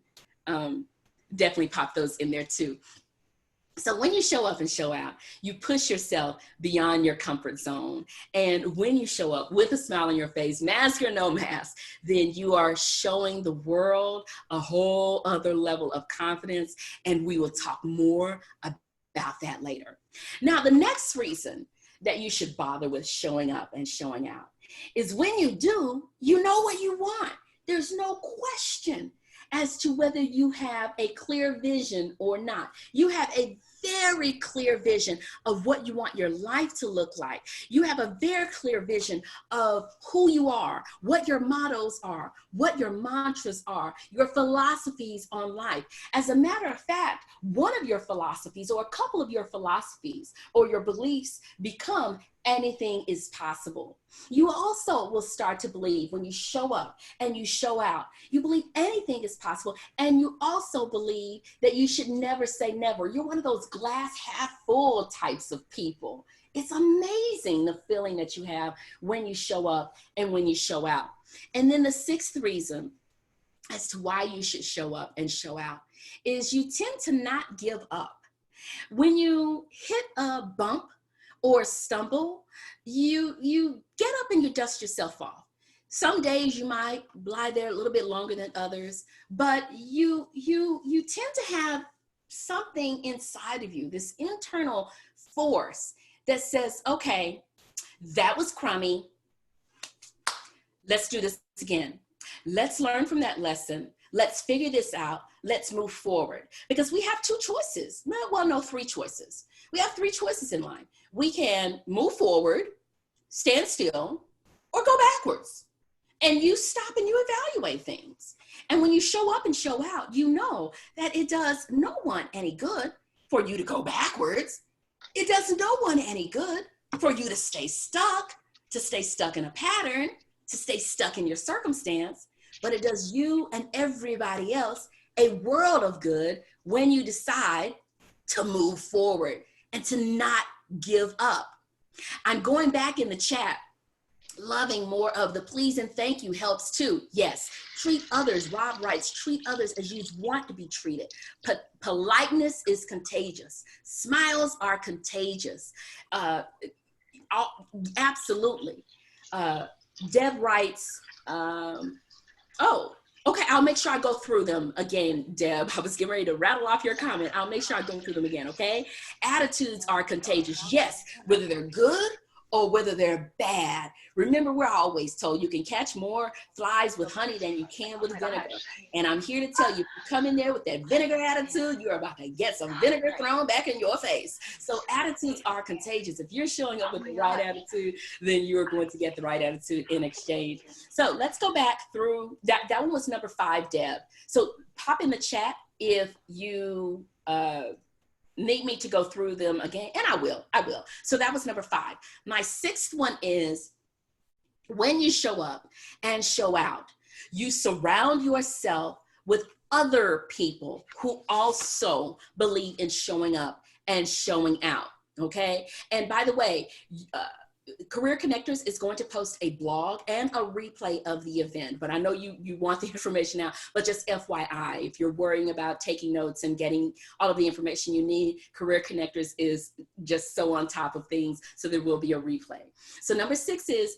So when you show up and show out, you push yourself beyond your comfort zone. And when you show up with a smile on your face, mask or no mask, then you are showing the world a whole other level of confidence. And we will talk more about that later. Now, the next reason that you should bother with showing up and showing out is when you do, you know what you want. There's no question as to whether you have a clear vision or not. You have a very clear vision of what you want your life to look like. You have a very clear vision of who you are, what your mottos are, what your mantras are, your philosophies on life. As a matter of fact, one of your philosophies or a couple of your philosophies or your beliefs become anything is possible. You also will start to believe when you show up and you show out, you believe anything is possible. And you also believe that you should never say never. You're one of those glass half full types of people. It's amazing the feeling that you have when you show up and when you show out. And then the sixth reason as to why you should show up and show out is you tend to not give up. When you hit a bump or stumble, you get up and you dust yourself off. Some days you might lie there a little bit longer than others, but you tend to have something inside of you, this internal force that says, okay, that was crummy. Let's do this again. Let's learn from that lesson. Let's figure this out. Let's move forward. Because we have two choices. Well, no, three choices. We have three choices in life. We can move forward, stand still, or go backwards. And you stop and you evaluate things. And when you show up and show out, you know that it does no one any good for you to go backwards. It does no one any good for you to stay stuck in a pattern, to stay stuck in your circumstance. But it does you and everybody else a world of good when you decide to move forward and to not give up. I'm going back in the chat, loving more of the please and thank you helps too. Yes, treat others, Rob writes, treat others as you want to be treated. Politeness is contagious. Smiles are contagious. Absolutely. Deb writes, oh, okay, I'll make sure I go through them again, Deb. I was getting ready to rattle off your comment. I'll make sure I go through them again, okay? Attitudes are contagious. Yes, whether they're good or whether they're bad. Remember, we're always told you can catch more flies with honey than you can with vinegar. And I'm here to tell you, if you come in there with that vinegar attitude, you're about to get some vinegar thrown back in your face. So attitudes are contagious. If you're showing up with the right attitude, then you're going to get the right attitude in exchange. So let's go back through, that one was number 5, Deb. So pop in the chat if you need me to go through them again, and I will. So that was number 5. My 6th one is when you show up and show out, you surround yourself with other people who also believe in showing up and showing out, okay? And by the way, Career Connectors is going to post a blog and a replay of the event, but I know you want the information now, but just FYI, if you're worrying about taking notes and getting all of the information you need, Career Connectors is just so on top of things, so there will be a replay. So number 6 is,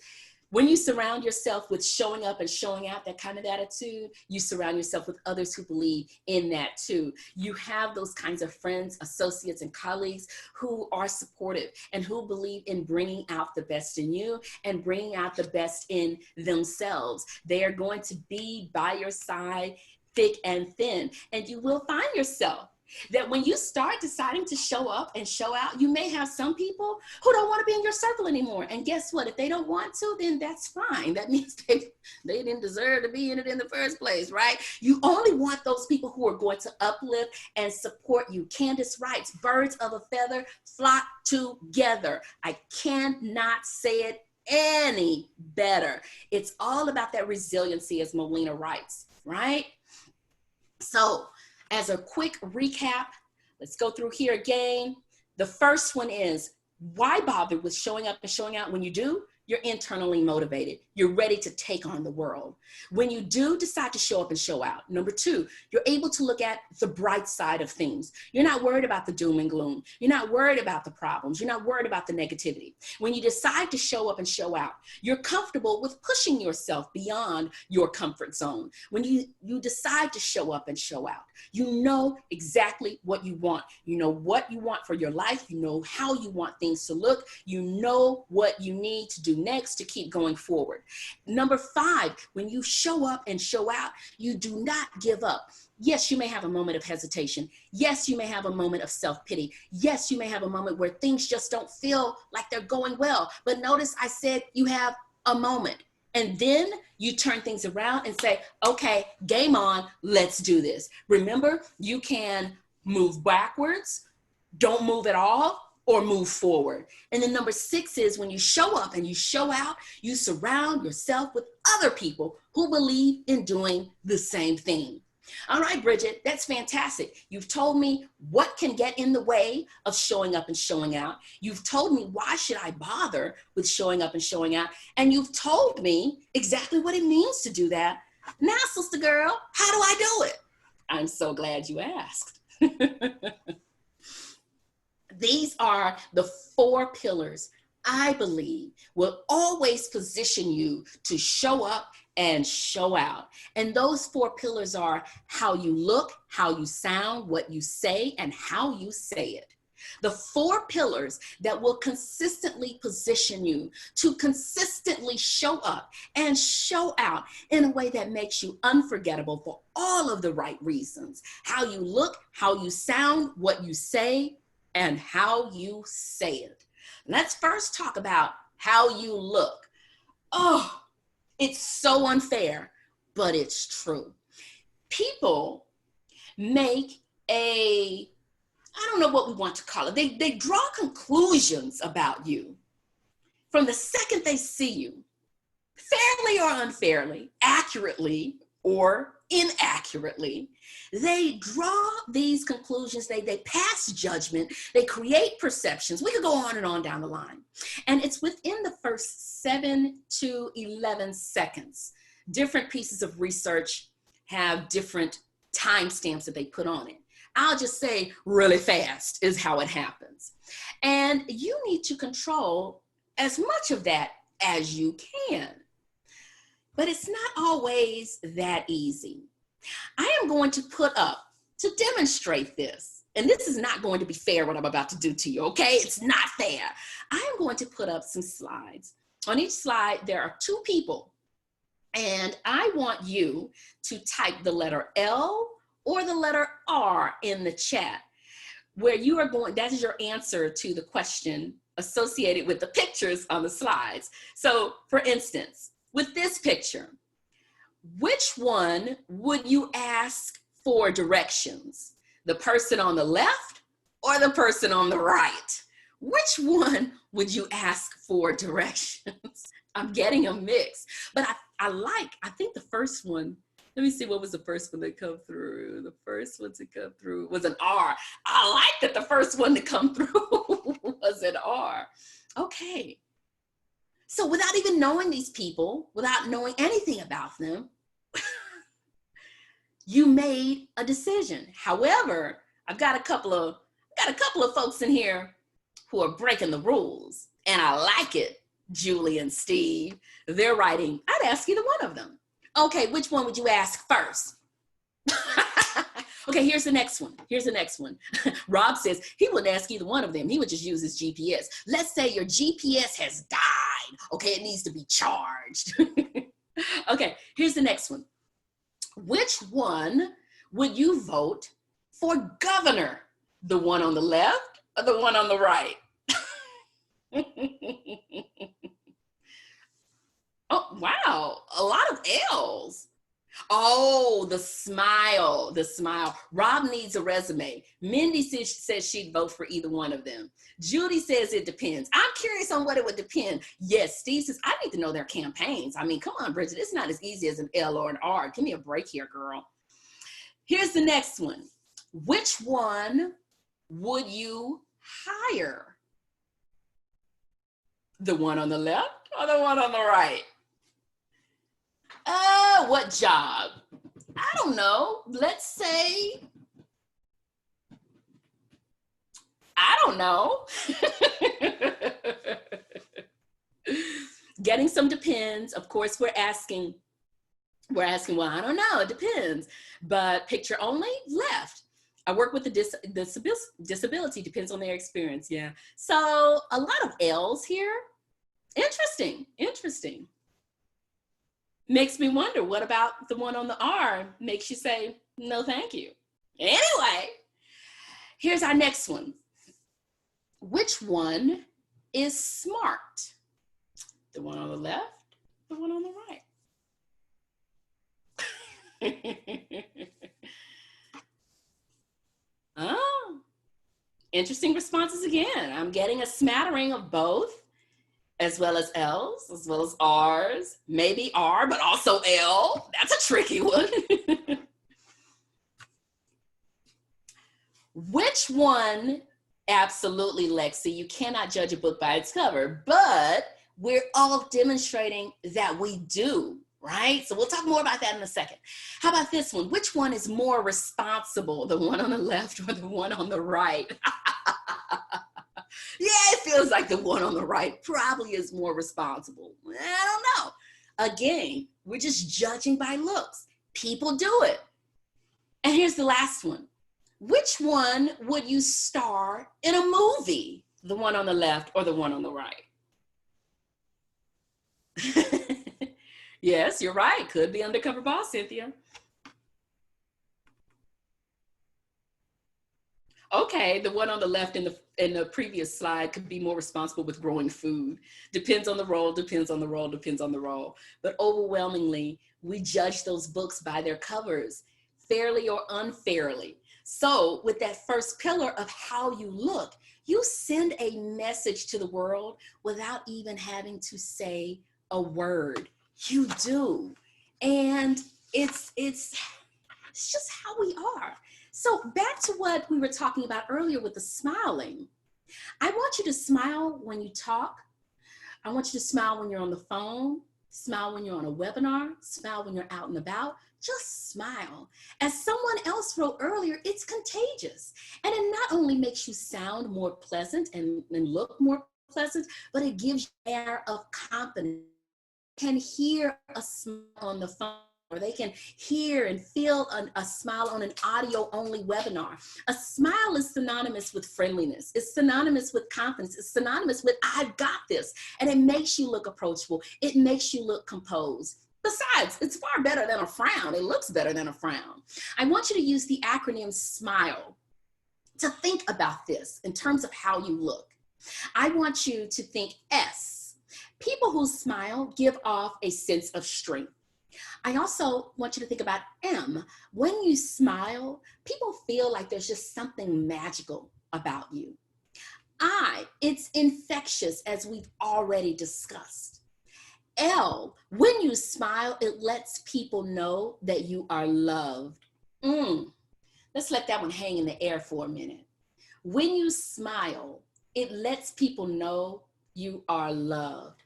when you surround yourself with showing up and showing out, that kind of attitude, you surround yourself with others who believe in that too. You have those kinds of friends, associates, and colleagues who are supportive and who believe in bringing out the best in you and bringing out the best in themselves. They are going to be by your side, thick and thin, and you will find yourself that when you start deciding to show up and show out, you may have some people who don't want to be in your circle anymore. And guess what? If they don't want to, then that's fine. That means they didn't deserve to be in it in the first place, right? You only want those people who are going to uplift and support you. Candace writes, birds of a feather flock together. I cannot say it any better. It's all about that resiliency, as Molina writes, right? So, as a quick recap, let's go through here again. The first one is, why bother with showing up and showing out when you do? You're internally motivated. you're ready to take on the world. When you do decide to show up and show out, number two, you're able to look at the bright side of things. You're not worried about the doom and gloom. You're not worried about the problems. You're not worried about the negativity. When you decide to show up and show out, you're comfortable with pushing yourself beyond your comfort zone. When you decide to show up and show out, you know exactly what you want. You know what you want for your life. You know how you want things to look. You know what you need to do next to keep going forward. Number five, when you show up and show out, you do not give up. Yes, you may have a moment of hesitation. Yes, you may have a moment of self-pity. Yes, you may have a moment where things just don't feel like they're going well. But notice I said you have a moment. And then you turn things around and say, okay, game on, let's do this. Remember, you can move backwards, don't move at all, or move forward. And then number six is when you show up and you show out, you surround yourself with other people who believe in doing the same thing. All right, Bridget, that's fantastic. You've told me what can get in the way of showing up and showing out. You've told me why should I bother with showing up and showing out. And you've told me exactly what it means to do that. Now, sister girl, how do I do it? I'm so glad you asked. These are the 4 pillars I believe will always position you to show up and show out. And those 4 pillars are how you look, how you sound, what you say, and how you say it. The 4 pillars that will consistently position you to consistently show up and show out in a way that makes you unforgettable for all of the right reasons. How you look, how you sound, what you say, and how you say it. Let's first talk about how you look. Oh, it's so unfair, but it's true. People make I don't know what we want to call it. They draw conclusions about you from the second they see you, fairly or unfairly, accurately or inaccurately. They draw these conclusions, they pass judgment, they create perceptions. We could go on and on down the line. And it's within the first 7 to 11 seconds. Different pieces of research have different timestamps that they put on it. I'll just say really fast is how it happens. And you need to control as much of that as you can. But it's not always that easy. I am going to put up, to demonstrate this, and this is not going to be fair what I'm about to do to you, okay? It's not fair. I am going to put up some slides. On each slide, there are 2 people, and I want you to type the letter L or the letter R in the chat, where you are going, that is your answer to the question associated with the pictures on the slides. So, for instance, with this picture, which one would you ask for directions? The person on the left or the person on the right? Which one would you ask for directions? I'm getting a mix, but I think the first one, let me see, what was the first one that come through? The first one to come through was an R. I like that the first one to come through was an R. Okay. So without even knowing these people, without knowing anything about them, you made a decision. However, I've got a couple of folks in here who are breaking the rules, and I like it. Julie and Steve, they're writing, I'd ask either one of them. Okay, which one would you ask first? Okay, here's the next one. Rob says he wouldn't ask either one of them. He would just use his GPS. Let's say your GPS has died. Okay, it needs to be charged. Okay, here's the next one. Which one would you vote for governor? The one on the left or the one on the right? Oh, wow, a lot of L's. Oh, the smile. Rob needs a resume. Mindy says she'd vote for either one of them. Judy says it depends. I'm curious on what it would depend. Yes, Steve says, I need to know their campaigns. I mean, come on, Bridget, it's not as easy as an L or an R. Give me a break here, girl. Here's the next one. Which one would you hire? The one on the left or the one on the right? What job? I don't know. Let's say, I don't know. Getting some depends. Of course, we're asking, well, I don't know, it depends. But picture only, left. I work with the disability, depends on their experience, yeah. So a lot of L's here. Interesting, interesting. Makes me wonder, what about the one on the R? Makes you say, no, thank you. Anyway, here's our next one. Which one is smart? The one on the left, the one on the right. Oh, interesting responses again. I'm getting a smattering of both, as well as L's, as well as R's, maybe R, but also L. That's a tricky one. Which one? Absolutely, Lexi, you cannot judge a book by its cover, but we're all demonstrating that we do, right? So we'll talk more about that in a second. How about this one? Which one is more responsible, the one on the left or the one on the right? Yeah, it feels like the one on the right probably is more responsible. I don't know. Again, we're just judging by looks. People do it. And here's the last one. Which one would you star in a movie? The one on the left or the one on the right? Yes, you're right. Could be Undercover Boss, Cynthia. Okay, the one on the left in the previous slide could be more responsible with growing food. Depends on the role, depends on the role, depends on the role. But overwhelmingly, we judge those books by their covers, fairly or unfairly. So with that first pillar of how you look, you send a message to the world without even having to say a word. You do. And it's just how we are. So back to what we were talking about earlier with the smiling. I want you to smile when you talk. I want you to smile when you're on the phone, smile when you're on a webinar, smile when you're out and about. Just smile. As someone else wrote earlier, it's contagious. And it not only makes you sound more pleasant and look more pleasant, but it gives you an air of confidence. You can hear a smile on the phone, or they can hear and feel a smile on an audio-only webinar. A smile is synonymous with friendliness. It's synonymous with confidence. It's synonymous with, I've got this. And it makes you look approachable. It makes you look composed. Besides, it's far better than a frown. It looks better than a frown. I want you to use the acronym SMILE to think about this in terms of how you look. I want you to think S. People who smile give off a sense of strength. I also want you to think about M. When you smile, people feel like there's just something magical about you. I, it's infectious, as we've already discussed. L, when you smile, it lets people know that you are loved. Let's let that one hang in the air for a minute. When you smile, it lets people know you are loved.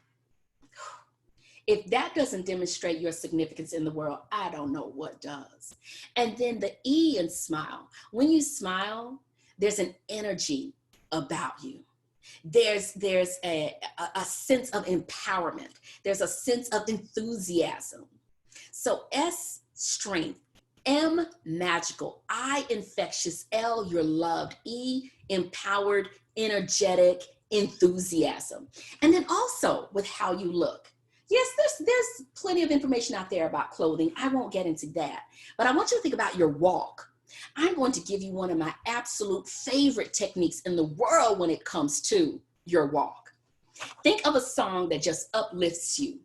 If that doesn't demonstrate your significance in the world, I don't know what does. And then the E in smile. When you smile, there's an energy about you. There's a sense of empowerment. There's a sense of enthusiasm. So S, strength. M, magical. I, infectious. L, you're loved. E, empowered, energetic, enthusiasm. And then also with how you look. Yes, there's plenty of information out there about clothing. I won't get into that. But I want you to think about your walk. I'm going to give you one of my absolute favorite techniques in the world when it comes to your walk. Think of a song that just uplifts you,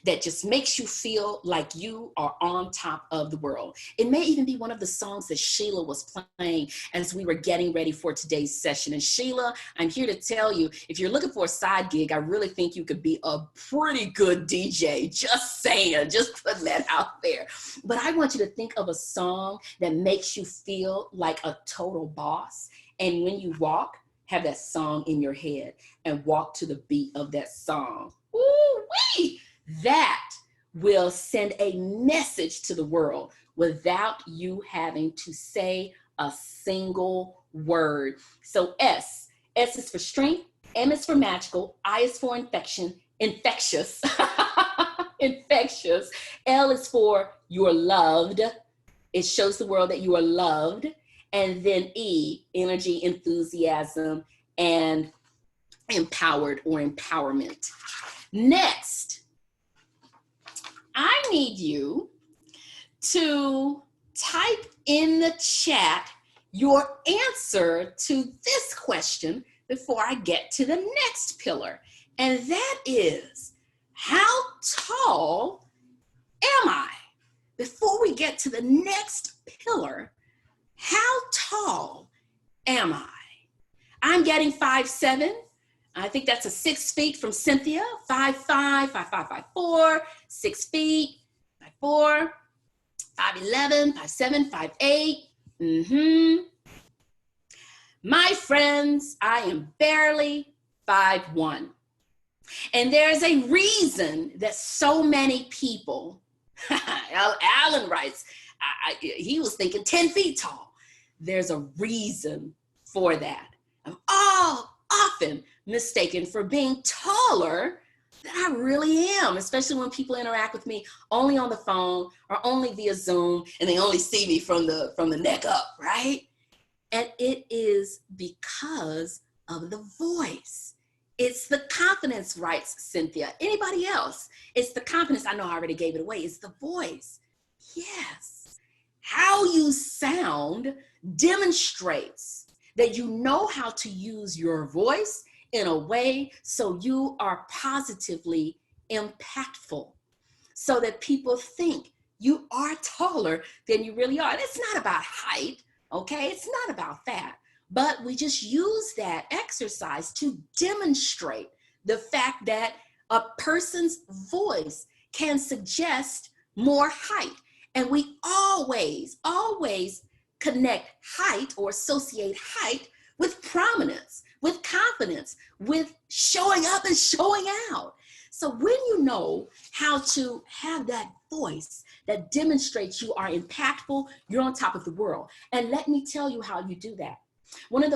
that just makes you feel like you are on top of the world. It may even be one of the songs that Sheila was playing as we were getting ready for today's session. And Sheila, I'm here to tell you, if you're looking for a side gig, I really think you could be a pretty good DJ. Just saying, just putting that out there. But I want you to think of a song that makes you feel like a total boss. And when you walk, have that song in your head and walk to the beat of that song. Ooh-wee! That will send a message to the world without you having to say a single word. So S is for strength, M is for magical, I is for infectious, infectious. L is for you're loved. It shows the world that you are loved. And then E, energy, enthusiasm, and empowered or empowerment. Next, I need you to type in the chat your answer to this question before I get to the next pillar. And that is, how tall am I? Before we get to the next pillar, how tall am I? I'm getting 5'7". I think that's a 6 feet from Cynthia. 5'5", 5'5", 5'4", 6 feet, 5'4", 5'11", 5'7", 5'8". My friends, I am barely 5'1". And there's a reason that so many people, Alan writes, he was thinking 10 feet tall. There's a reason for that. I'm often mistaken for being taller than I really am, especially when people interact with me only on the phone or only via Zoom, and they only see me from the neck up, right? And it is because of the voice. It's the confidence, writes Cynthia. Anybody else? It's the confidence. I know I already gave it away. It's the voice. Yes. How you sound demonstrates that you know how to use your voice in a way so you are positively impactful, so that people think you are taller than you really are. And it's not about height, okay? It's not about that. But we just use that exercise to demonstrate the fact that a person's voice can suggest more height. And we always connect height or associate height with prominence, with confidence, with showing up and showing out. So when you know how to have that voice that demonstrates you are impactful, you're on top of the world. And let me tell you how you do that. What I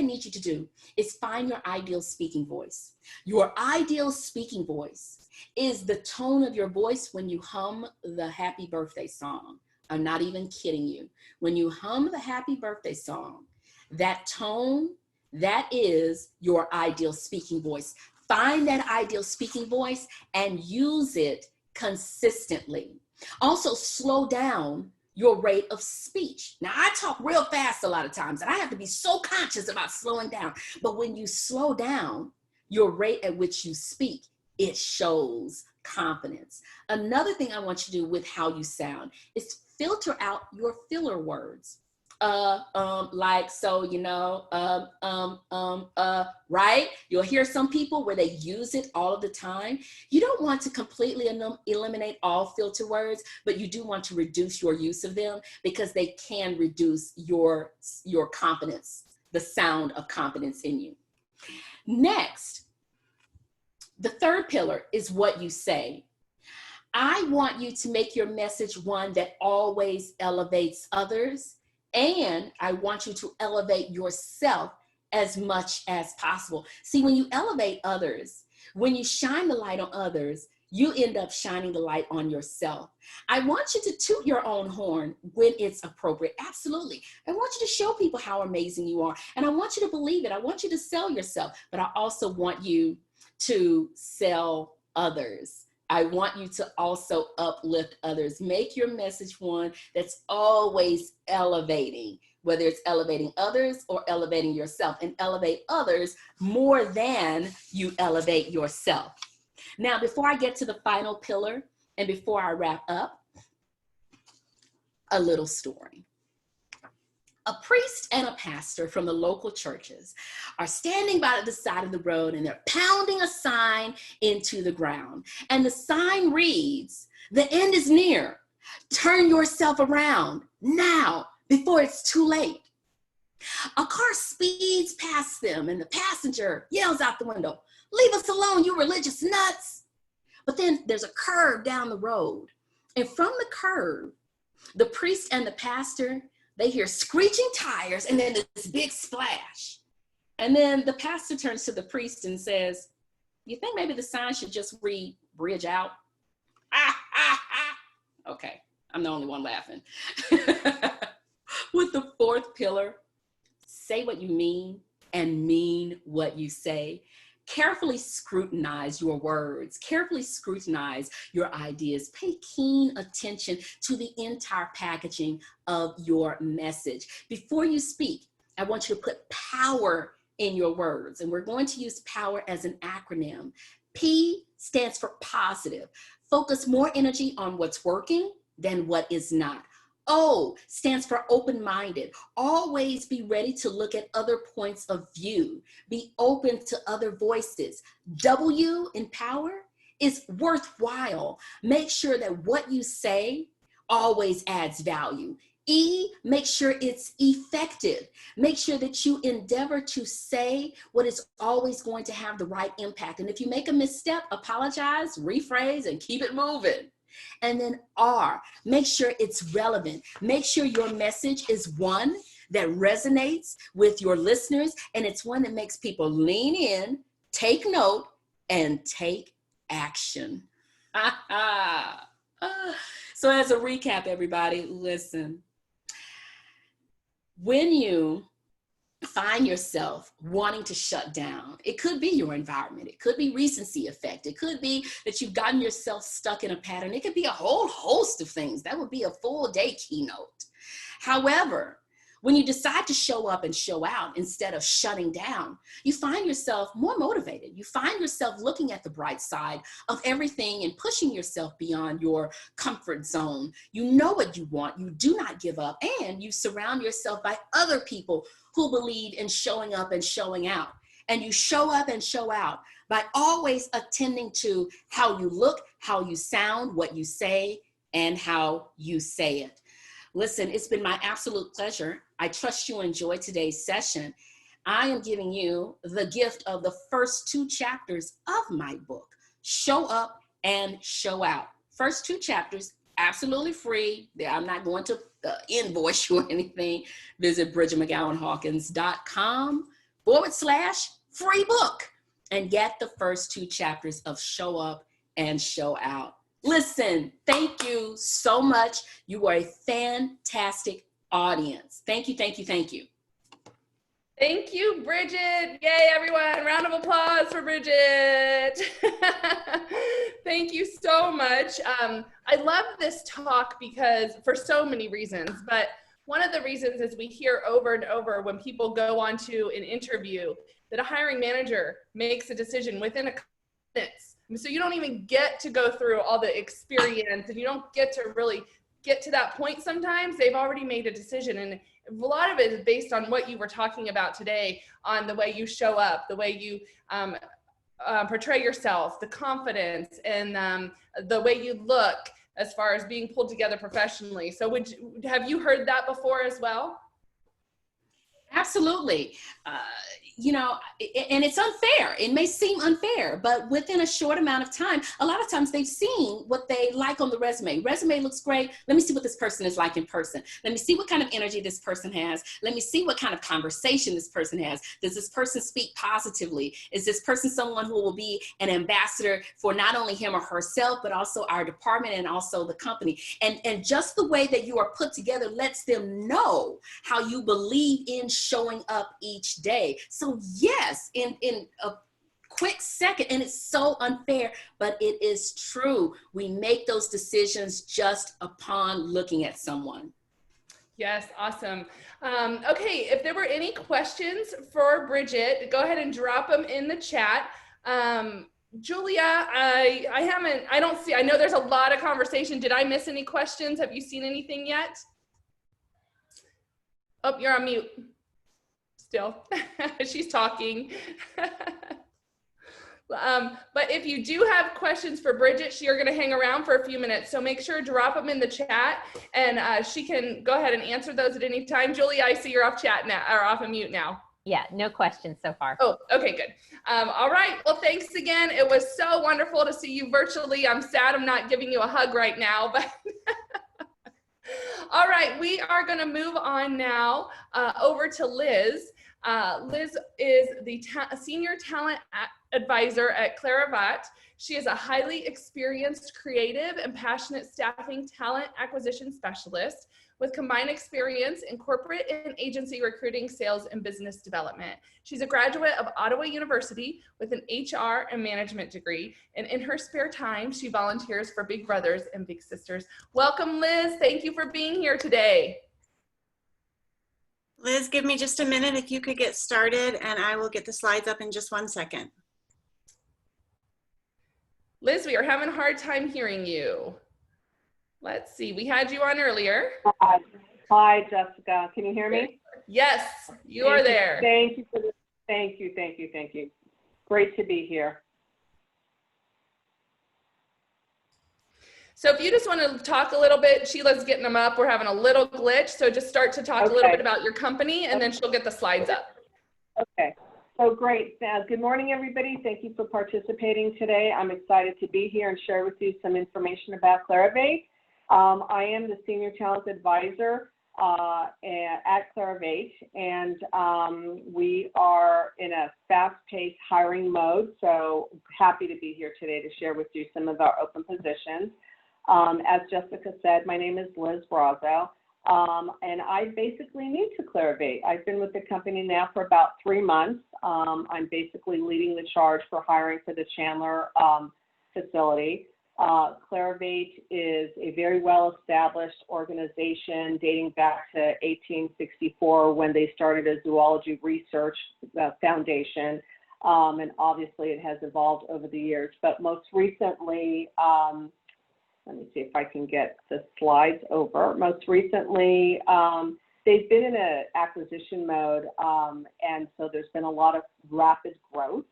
need you to do is find your ideal speaking voice. Your ideal speaking voice is the tone of your voice when you hum the happy birthday song. I'm not even kidding you. When you hum the happy birthday song, that tone, that is your ideal speaking voice. Find that ideal speaking voice and use it consistently. Also, slow down your rate of speech. Now, I talk real fast a lot of times, and I have to be so conscious about slowing down. But when you slow down your rate at which you speak, it shows confidence. Another thing I want you to do with how you sound is filter out your filler words. Like, so, you know, right? You'll hear some people where they use it all of the time. You don't want to completely eliminate all filter words, but you do want to reduce your use of them because they can reduce your confidence, the sound of confidence in you. Next, the third pillar is what you say. I want you to make your message one that always elevates others. And I want you to elevate yourself as much as possible. See, when you elevate others, when you shine the light on others, you end up shining the light on yourself. I want you to toot your own horn when it's appropriate. Absolutely. I want you to show people how amazing you are. And I want you to believe it. I want you to sell yourself, but I also want you to sell others. I want you to also uplift others. Make your message one that's always elevating, whether it's elevating others or elevating yourself, and elevate others more than you elevate yourself. Now, before I get to the final pillar and before I wrap up, a little story. A priest and a pastor from the local churches are standing by the side of the road and they're pounding a sign into the ground. And the sign reads, "The end is near. Turn yourself around now before it's too late." A car speeds past them and the passenger yells out the window, "Leave us alone, you religious nuts." But then there's a curve down the road. And from the curve, the priest and the pastor, they hear screeching tires and then this big splash. And then the pastor turns to the priest and says, you think maybe the sign should just read bridge out? Okay, I'm the only one laughing. With the fourth pillar, say what you mean and mean what you say. Carefully scrutinize your words, carefully scrutinize your ideas, pay keen attention to the entire packaging of your message. Before you speak, I want you to put power in your words, and we're going to use power as an acronym. P stands for positive. Focus more energy on what's working than what is not. O stands for open-minded. Always be ready to look at other points of view. Be open to other voices. W in power is worthwhile. Make sure that what you say always adds value. E, make sure it's effective. Make sure that you endeavor to say what is always going to have the right impact. And if you make a misstep, apologize, rephrase, and keep it moving. And then R, make sure it's relevant. Make sure your message is one that resonates with your listeners, and it's one that makes people lean in, take note, and take action. So as a recap, everybody, listen. When you find yourself wanting to shut down, it could be your environment, it could be recency effect, it could be that you've gotten yourself stuck in a pattern, it could be a whole host of things. That would be a full day keynote. However, when you decide to show up and show out instead of shutting down, you find yourself more motivated. You find yourself looking at the bright side of everything and pushing yourself beyond your comfort zone. You know what you want, you do not give up, and you surround yourself by other people who believe in showing up and showing out. And you show up and show out by always attending to how you look, how you sound, what you say, and how you say it. Listen, it's been my absolute pleasure. I trust you enjoyed today's session. I am giving you the gift of the first 2 chapters of my book, Show Up and Show Out. First 2 chapters, absolutely free. I'm not going to invoice you or anything. Visit bridgetmcgowanhawkins.com/free book and get the first 2 chapters of Show Up and Show Out. Listen, thank you so much. You are a fantastic audience. Thank you, thank you, thank you. Thank you, Bridget. Yay, everyone. Round of applause for Bridget. Thank you so much. I love this talk because for so many reasons, but one of the reasons is we hear over and over when people go on to an interview that a hiring manager makes a decision within a couple minutes. So you don't even get to go through all the experience and you don't get to really get to that point sometimes. They've already made a decision, and a lot of it is based on what you were talking about today, on the way you show up, the way you portray yourself, the confidence, and the way you look as far as being pulled together professionally. So have you heard that before as well? Absolutely. You know, and it's unfair. It may seem unfair, but within a short amount of time, a lot of times they've seen what they like on the resume. Resume looks great. Let me see what this person is like in person. Let me see what kind of energy this person has. Let me see what kind of conversation this person has. Does this person speak positively? Is this person someone who will be an ambassador for not only him or herself, but also our department and also the company? And just the way that you are put together lets them know how you believe in showing up each day. So yes, in a quick second, and it's so unfair, but it is true. We make those decisions just upon looking at someone. Yes, awesome. Okay, if there were any questions for Bridget, go ahead and drop them in the chat. Julia, I know there's a lot of conversation. Did I miss any questions? Have you seen anything yet? Oh, you're on mute. Still, she's talking. But if you do have questions for Bridget, you're going to hang around for a few minutes. So make sure to drop them in the chat, and she can go ahead and answer those at any time. Julie, I see you're off chat now, or off of mute now. Yeah, no questions so far. Oh, okay, good. All right. Well, thanks again. It was so wonderful to see you virtually. I'm sad I'm not giving you a hug right now, but all right, we are going to move on now over to Liz. Liz is the Senior Talent Advisor at Claravat. She is a highly experienced, creative, and passionate staffing talent acquisition specialist with combined experience in corporate and agency recruiting, sales, and business development. She's a graduate of Ottawa University with an HR and management degree, and in her spare time, she volunteers for Big Brothers and Big Sisters. Welcome, Liz. Thank you for being here today. Liz, give me just a minute if you could get started, and I will get the slides up in just 1 second. Liz, we are having a hard time hearing you. Let's see, we had you on earlier. Hi, Jessica. Can you hear me? Yes, you are there. Thank you for this. Thank you, thank you, thank you. Great to be here. So if you just want to talk a little bit, Sheila's getting them up. We're having a little glitch. So just start to talk a little bit about your company, and then she'll get the slides up. Okay. So great. Good morning, everybody. Thank you for participating today. I'm excited to be here and share with you some information about Claravat. I am the Senior Talent Advisor at Claravat, and we are in a fast-paced hiring mode, so happy to be here today to share with you some of our open positions. As Jessica said, my name is Liz Brazo, and I'm basically new to Claravat. I've been with the company now for about 3 months. I'm basically leading the charge for hiring for the Chandler facility. Claravat is a very well-established organization dating back to 1864 when they started a zoology research foundation, and obviously it has evolved over the years. But most recently, let me see if I can get the slides over. Most recently, they've been in an acquisition mode, and so there's been a lot of rapid growth.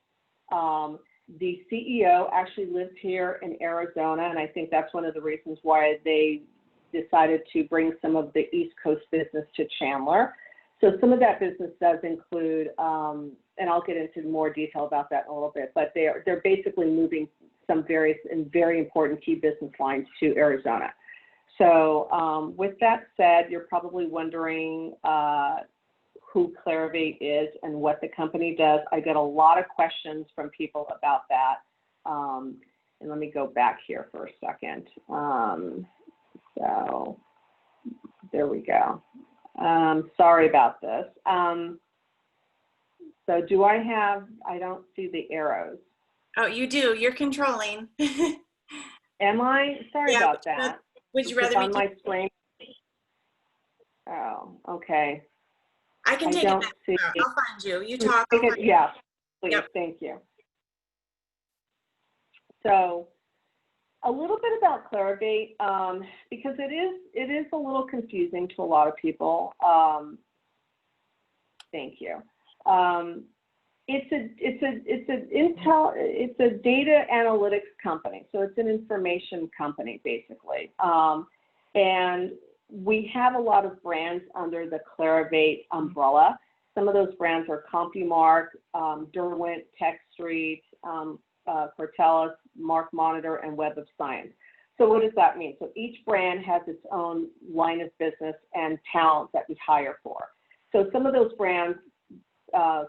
The CEO actually lives here in Arizona, and I think that's one of the reasons why they decided to bring some of the East Coast business to Chandler. So some of that business does include, and I'll get into more detail about that in a little bit, but they're basically moving some various and very important key business lines to Arizona. So with that said, you're probably wondering who Claravat is and what the company does. I get a lot of questions from people about that. And let me go back here for a second. So there we go. Sorry about this. So do I don't see the arrows. Oh, you do. You're controlling. Am I? Sorry about that. Would you rather on my screen? Oh, okay. I can take it back. I'll find you. You talk. Yeah, please. Yep. Thank you. So a little bit about Claravat, because it is a little confusing to a lot of people. Thank you. It's a data analytics company, so it's an information company basically, and we have a lot of brands under the Claravat umbrella. Some of those brands are CompuMark, Derwent, TechStreet, Cortellis, Mark Monitor, and Web of Science. So what does that mean? So each brand has its own line of business and talent that we hire for. So some of those brands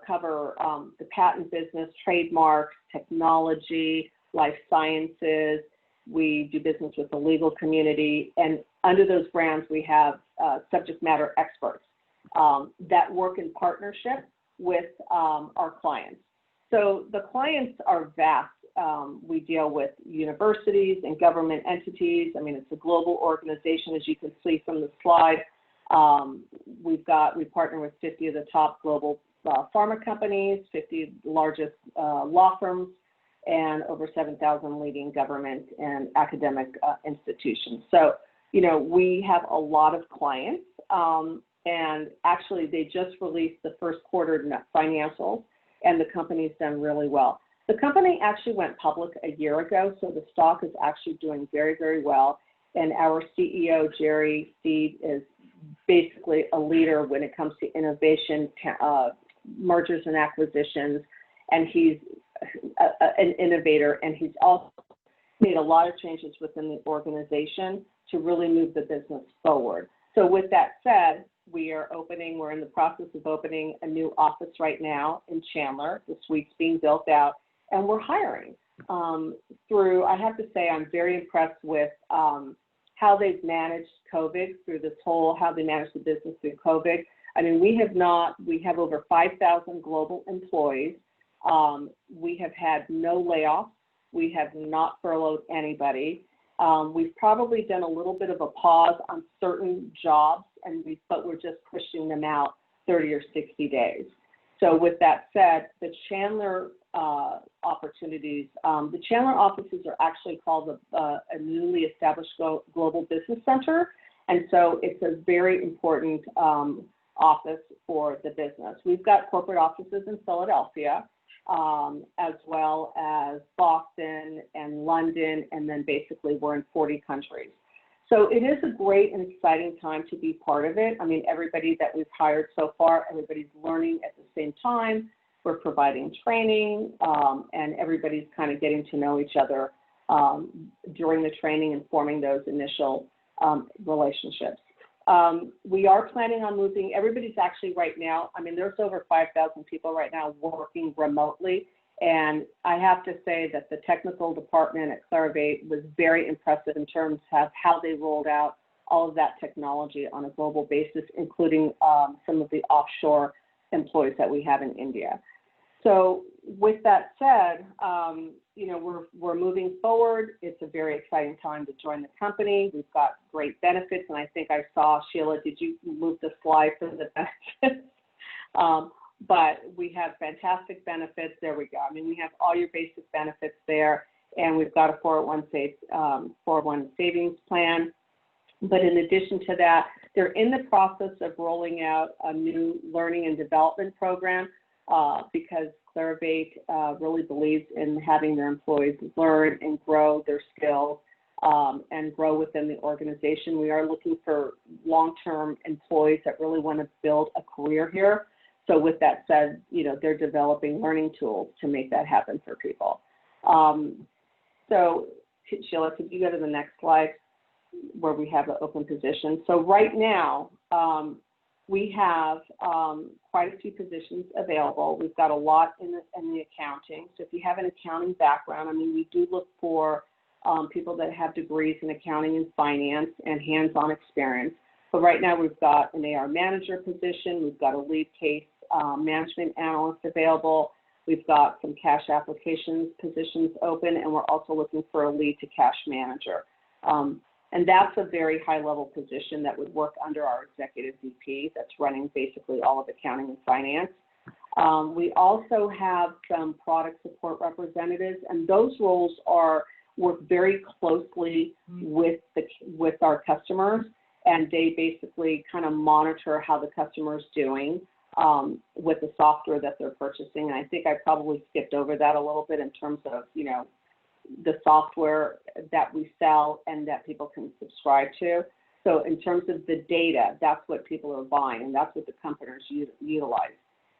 cover the patent business, trademarks, technology, life sciences. We do business with the legal community, and under those brands, we have subject matter experts that work in partnership with our clients. So the clients are vast. We deal with universities and government entities. I mean, it's a global organization, as you can see from the slide. We partner with 50 of the top global pharma companies, 50 largest law firms, and over 7,000 leading government and academic institutions. So, you know, we have a lot of clients, and actually they just released the first quarter financials, and the company's done really well. The company actually went public a year ago, so the stock is actually doing very, very well. And our CEO, Jerry Steed, is basically a leader when it comes to innovation, mergers and acquisitions, and he's an innovator, and he's also made a lot of changes within the organization to really move the business forward. So with that said, we're in the process of opening a new office right now in Chandler. The suite's being built out, and we're hiring. I have to say, I'm very impressed with how they've managed COVID through this how they managed the business through COVID. I mean, we have over 5,000 global employees. We have had no layoffs. We have not furloughed anybody. We've probably done a little bit of a pause on certain jobs, but we're just pushing them out 30 or 60 days. So with that said, the Chandler opportunities, the Chandler offices are actually called a newly established global business center. And so it's a very important office for the business. We've got corporate offices in Philadelphia, as well as Boston and London, and then basically we're in 40 countries. So it is a great and exciting time to be part of it. I mean, everybody that we've hired so far, everybody's learning at the same time. We're providing training, and everybody's kind of getting to know each other during the training and forming those initial relationships. We are planning on moving. Everybody's actually right now, I mean, there's over 5,000 people right now working remotely. And I have to say that the technical department at Clarivate was very impressive in terms of how they rolled out all of that technology on a global basis, including some of the offshore employees that we have in India. So with that said, you know, we're moving forward. It's a very exciting time to join the company. We've got great benefits, and I think I saw, Sheila, did you move the slide for the benefits? But we have fantastic benefits. There we go. I mean, we have all your basic benefits there, and we've got a 401 savings plan. But in addition to that, they're in the process of rolling out a new learning and development program because Clarivate really believes in having their employees learn and grow their skills and grow within the organization. We are looking for long-term employees that really want to build a career here. So with that said, you know, they're developing learning tools to make that happen for people. So Sheila, could you go to the next slide where we have the open position? So right now, we have quite a few positions available. We've got a lot in the accounting. So if you have an accounting background, I mean, we do look for people that have degrees in accounting and finance and hands-on experience. But right now we've got an AR manager position. We've got a lead case management analyst available. We've got some cash applications positions open, and we're also looking for a lead to cash manager. And that's a very high-level position that would work under our executive VP that's running basically all of accounting and finance. We also have some product support representatives, and those roles work very closely with our customers, and they basically kind of monitor how the customer is doing with the software that they're purchasing. And I think I probably skipped over that a little bit in terms of, you know, the software that we sell and that people can subscribe to. So in terms of the data, that's what people are buying, and that's what the companies utilize.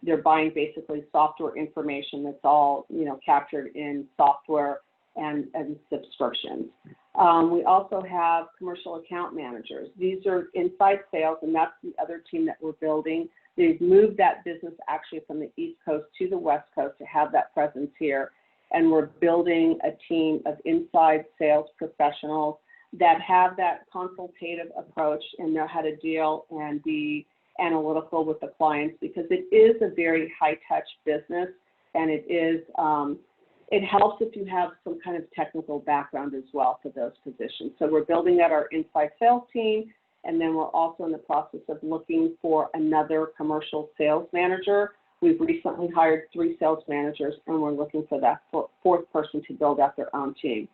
They're buying basically software information that's all, you know, captured in software and subscriptions. We also have commercial account managers. These are inside sales, and that's the other team that we're building. They've moved that business actually from the East Coast to the West Coast to have that presence here. And we're building a team of inside sales professionals that have that consultative approach and know how to deal and be analytical with the clients, because it is a very high-touch business, and it helps if you have some kind of technical background as well for those positions. So we're building out our inside sales team, and then we're also in the process of looking for another commercial sales manager. We've recently hired 3 sales managers, and we're looking for that fourth person to build out their own team.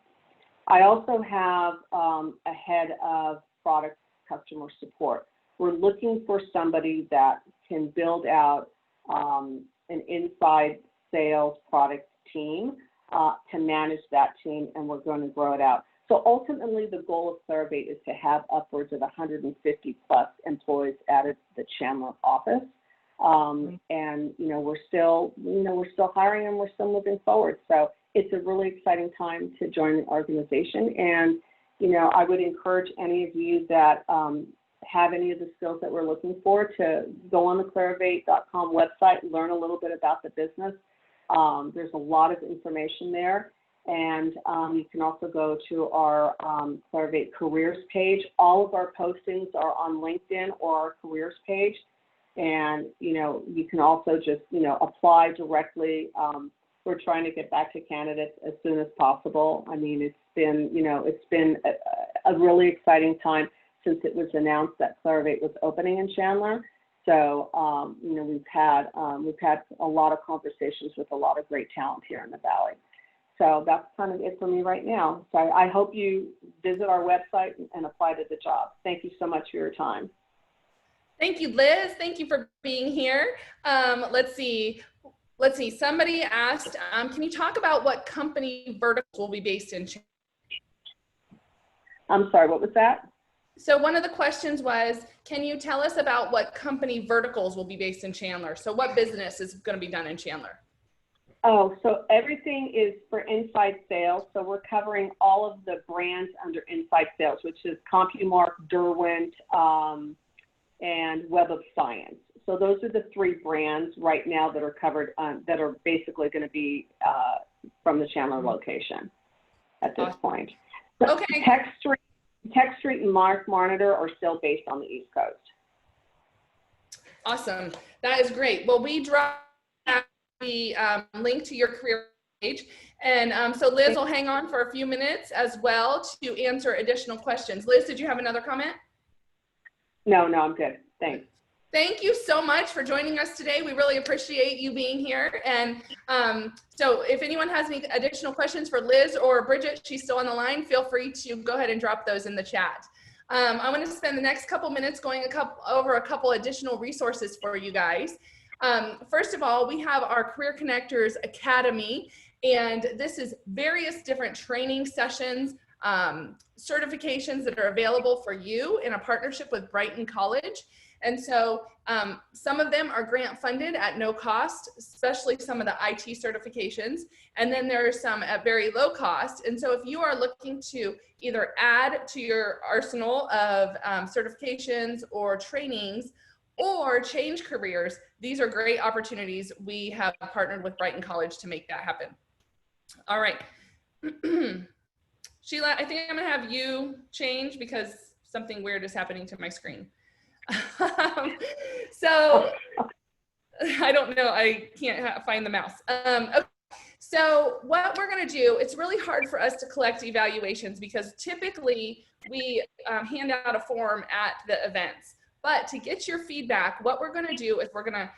I also have a head of product customer support. We're looking for somebody that can build out an inside sales product team to manage that team, and we're going to grow it out. So ultimately, the goal of Clarivate is to have upwards of 150 plus employees at the Chandler office. And, we're still hiring and we're still moving forward. So it's a really exciting time to join the organization. And, I would encourage any of you that have any of the skills that we're looking for to go on the Clarivate.com website and learn a little bit about the business. There's a lot of information there. And you can also go to our Clarivate careers page. All of our postings are on LinkedIn or our careers page. And, you can also just, apply directly. We're trying to get back to candidates as soon as possible. I mean, it's been a really exciting time since it was announced that Clarivate was opening in Chandler. So, we've had a lot of conversations with a lot of great talent here in the Valley. So that's kind of it for me right now. So I hope you visit our website and apply to the job. Thank you so much for your time. Thank you, Liz. Thank you for being here. Let's see. Somebody asked, can you talk about what company verticals will be based in? I'm sorry, what was that? So one of the questions was, can you tell us about what company verticals will be based in Chandler? So what business is going to be done in Chandler? Oh, so everything is for inside sales. So we're covering all of the brands under inside sales, which is CompuMark, Derwent, and Web of Science. So those are the 3 brands right now that are covered, that are basically going to be from the Chandler location at this point. Okay. Tech Street and Monitor are still based on the East Coast. Awesome. That is great. Well, we dropped the link to your career page. And so Liz will hang on for a few minutes as well to answer additional questions. Liz, did you have another comment? No, I'm good. Thanks. Thank you so much for joining us today. We really appreciate you being here. And so if anyone has any additional questions for Liz or Bridget, she's still on the line, feel free to go ahead and drop those in the chat. I want to spend the next couple minutes going over a couple additional resources for you guys. First of all, we have our Career Connectors Academy, and this is various different training sessions, certifications that are available for you in a partnership with Brighton College. And so some of them are grant funded at no cost, especially some of the IT certifications. And then there are some at very low cost. And so if you are looking to either add to your arsenal of certifications or trainings or change careers, these are great opportunities. We have partnered with Brighton College to make that happen. All right. Sheila, I think I'm gonna have you change because something weird is happening to my screen. So I don't know, I can't find the mouse. Okay. So what we're going to do, it's really hard for us to collect evaluations because typically we hand out a form at the events. But to get your feedback, what we're going to do is we're going to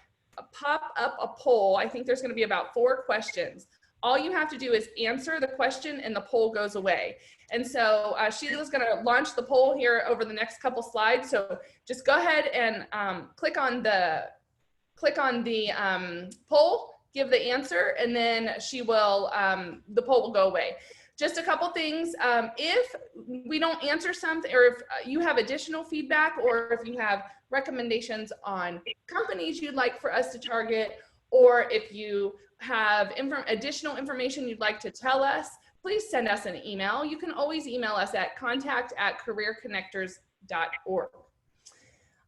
pop up a poll. I think there's going to be about 4 questions. All you have to do is answer the question and the poll goes away. And so Sheila's going to launch the poll here over the next couple slides. So just go ahead and click on the poll, give the answer, and then she will, the poll will go away. Just a couple things. If we don't answer something, or if you have additional feedback, or if you have recommendations on companies you'd like for us to target, or if you have additional information you'd like to tell us, please send us an email. You can always email us at contact@careerconnectors.org.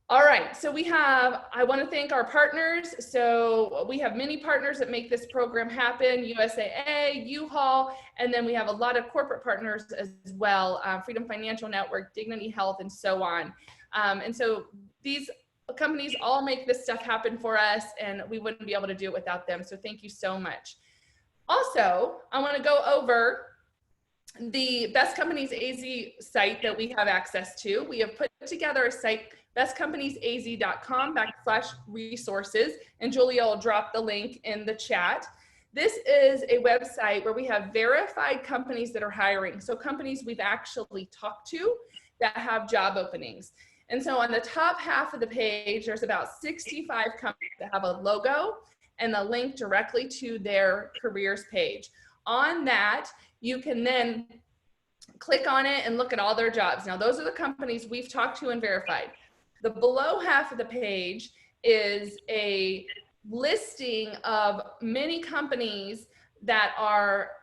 All right, so I want to thank our partners. So we have many partners that make this program happen: USAA, U-Haul, and then we have a lot of corporate partners as well, Freedom Financial Network, Dignity Health, and so on. And so these companies all make this stuff happen for us, and we wouldn't be able to do it without them. So thank you so much. Also, I want to go over the Best Companies AZ site that we have access to. We have put together a site, bestcompaniesaz.com/resources, and Julia will drop the link in the chat. This is a website where we have verified companies that are hiring. So companies we've actually talked to that have job openings. And so on the top half of the page, there's about 65 companies that have a logo and a link directly to their careers page. On that, you can then click on it and look at all their jobs. Now, those are the companies we've talked to and verified. The below half of the page is a listing of many companies that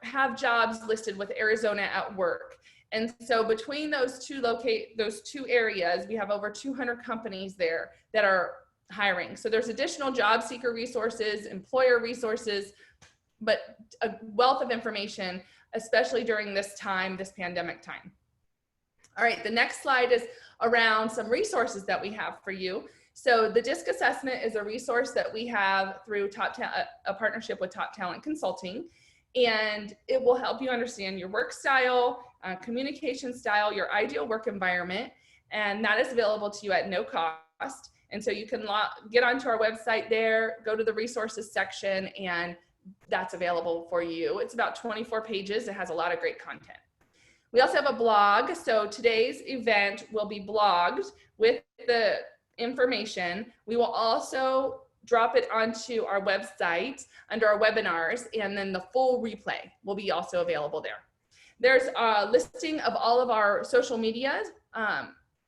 have jobs listed with Arizona at Work. And so between those two areas, we have over 200 companies there that are hiring. So there's additional job seeker resources, employer resources, but a wealth of information, especially during this time, this pandemic time. All right, the next slide is around some resources that we have for you. So the DISC assessment is a resource that we have through a partnership with Top Talent Consulting, and it will help you understand your work style, communication style, your ideal work environment, and that is available to you at no cost. And so you can get onto our website there, go to the resources section, and that's available for you. It's about 24 pages. It has a lot of great content. We also have a blog. So today's event will be blogged with the information. We will also drop it onto our website under our webinars, and then the full replay will be also available there. There's a listing of all of our social media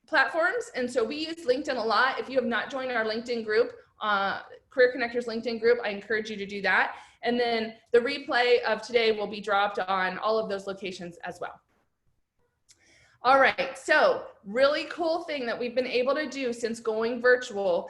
platforms, and so we use LinkedIn a lot. If you have not joined our LinkedIn group, Career Connectors LinkedIn group, I encourage you to do that. And then the replay of today will be dropped on all of those locations as well. All right, so really cool thing that we've been able to do since going virtual.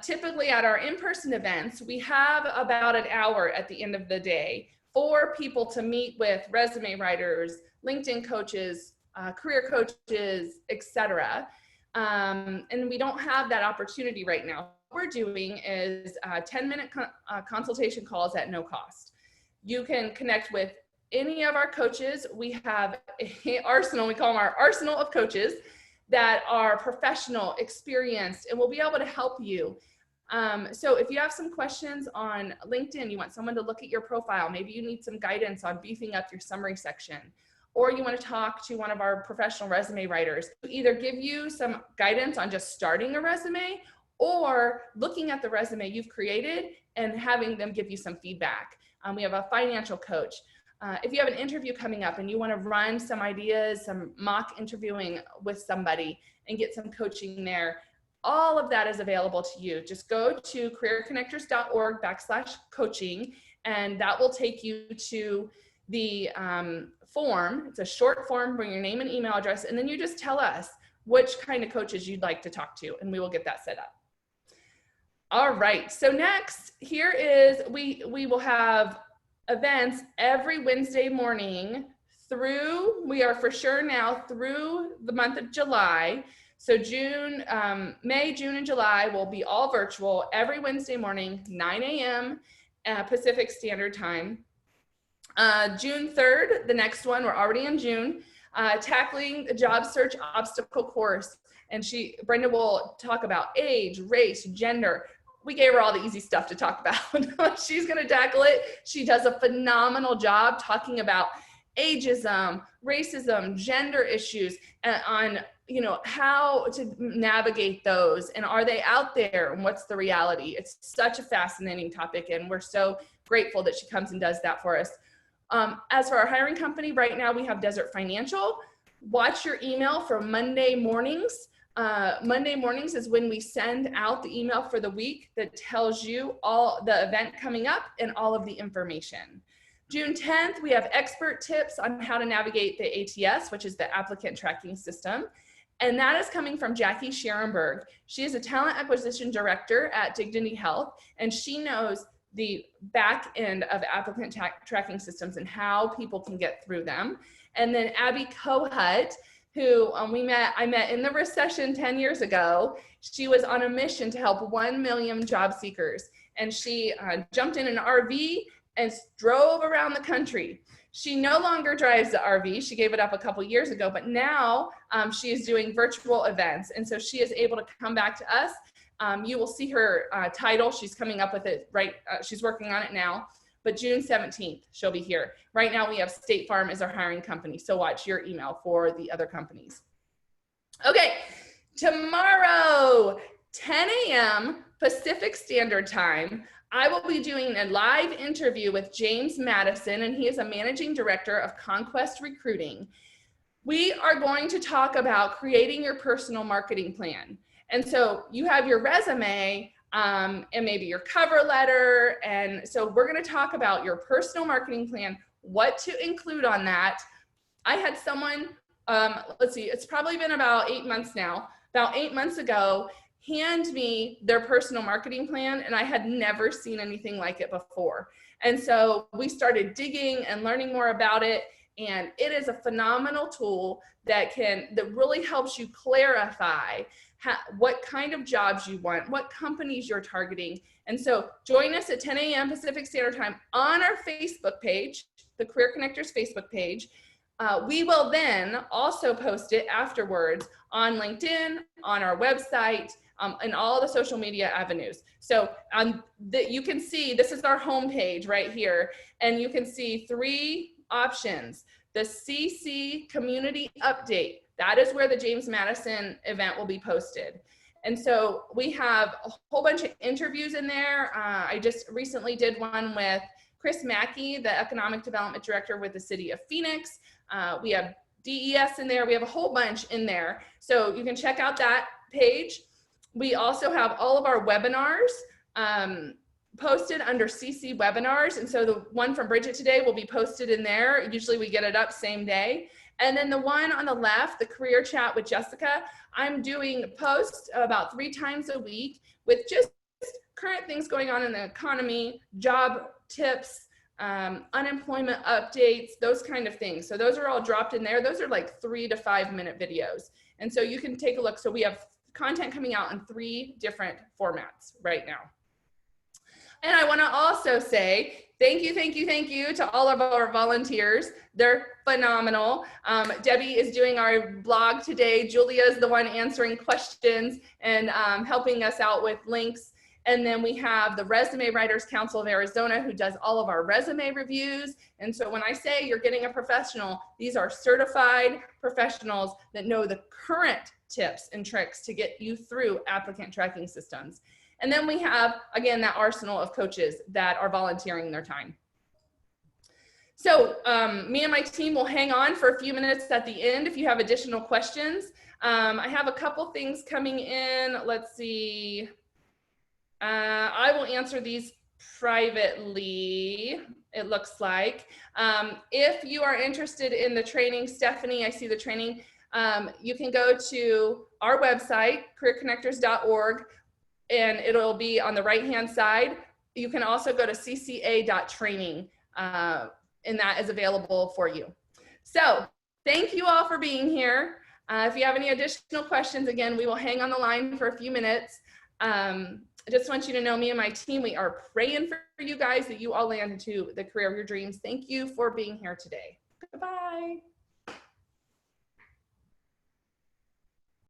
Typically at our in-person events, we have about an hour at the end of the day for people to meet with resume writers, LinkedIn coaches, career coaches, etc. And we don't have that opportunity right now. What we're doing is 10-minute consultation calls at no cost. You can connect with any of our coaches. We have an arsenal, we call them our arsenal of coaches that are professional, experienced, and will be able to help you. So if you have some questions on LinkedIn, you want someone to look at your profile, maybe you need some guidance on beefing up your summary section, or you want to talk to one of our professional resume writers, either give you some guidance on just starting a resume or looking at the resume you've created and having them give you some feedback. We have a financial coach. If you have an interview coming up and you want to run some ideas, some mock interviewing with somebody and get some coaching there, all of that is available to you. Just go to careerconnectors.org/coaching, and that will take you to the form. It's a short form, bring your name and email address, and then you just tell us which kind of coaches you'd like to talk to, and we will get that set up. All right, so next, here is, we will have events every Wednesday morning through, we are for sure now through the month of July. So May, June, and July will be all virtual every Wednesday morning, 9 a.m. Pacific Standard Time. June 3rd, the next one, we're already in June, tackling the job search obstacle course. And Brenda will talk about age, race, gender. We gave her all the easy stuff to talk about. She's gonna tackle it. She does a phenomenal job talking about ageism, racism, gender issues, and on how to navigate those, and are they out there, and what's the reality. It's such a fascinating topic, and we're so grateful that she comes and does that for us. As for our hiring company, right now we have Desert Financial. Watch your email for Monday mornings. Monday mornings is when we send out the email for the week that tells you all the event coming up and all of the information. June 10th, we have expert tips on how to navigate the ATS, which is the applicant tracking system. And that is coming from Jackie Scherenberg. She is a talent acquisition director at Dignity Health, and she knows the back end of applicant tracking systems and how people can get through them. And then Abby Kohut, who I met in the recession 10 years ago. She was on a mission to help 1 million job seekers. And she jumped in an RV and drove around the country. She no longer drives the RV. She gave it up a couple years ago, but now she is doing virtual events. And so she is able to come back to us. You will see her title. She's coming up with it, right? She's working on it now. But June 17th, she'll be here. Right now we have State Farm as our hiring company. So watch your email for the other companies. Okay, tomorrow, 10 a.m. Pacific Standard Time, I will be doing a live interview with James Madison, and he is a managing director of Conquest Recruiting. We are going to talk about creating your personal marketing plan. And so you have your resume. and maybe your cover letter. And so we're going to talk about your personal marketing plan, what to include on that. I had someone, let's see, it's probably been about 8 months now, about 8 months ago, hand me their personal marketing plan, and I had never seen anything like it before. And so we started digging and learning more about it, and it is a phenomenal tool that really helps you clarify what kind of jobs you want, what companies you're targeting. And so join us at 10 a.m. Pacific Standard Time on our Facebook page, the Career Connectors Facebook page. We will then also post it afterwards on LinkedIn, on our website, and all the social media avenues. So you can see, this is our homepage right here, and you can see 3 options. The CC Community Update, that is where the James Madison event will be posted. And so we have a whole bunch of interviews in there. I just recently did one with Chris Mackey, the Economic Development Director with the City of Phoenix. We have DES in there. We have a whole bunch in there. So you can check out that page. We also have all of our webinars posted under CC webinars. And so the one from Bridget today will be posted in there. Usually we get it up same day. And then the one on the left, the Career Chat with Jessica, I'm doing posts about 3 times a week with just current things going on in the economy, job tips, unemployment updates, those kind of things. So those are all dropped in there. Those are like 3 to 5 minute videos. And so you can take a look. So we have content coming out in 3 different formats right now. And I want to also say thank you to all of our volunteers. They're phenomenal. Debbie is doing our blog today. Julia is the one answering questions and helping us out with links. And then we have the Resume Writers Council of Arizona, who does all of our resume reviews. And so when I say you're getting a professional, these are certified professionals that know the current tips and tricks to get you through applicant tracking systems. And then we have, again, that arsenal of coaches that are volunteering their time. So me and my team will hang on for a few minutes at the end if you have additional questions. I have a couple things coming in. Let's see. I will answer these privately, it looks like. If you are interested in the training, Stephanie, I see the training, you can go to our website, careerconnectors.org, and it'll be on the right-hand side. You can also go to cca.training, and that is available for you. So thank you all for being here. If you have any additional questions, again, we will hang on the line for a few minutes. I just want you to know, me and my team, we are praying for you guys that you all land into the career of your dreams. Thank you for being here today. Goodbye.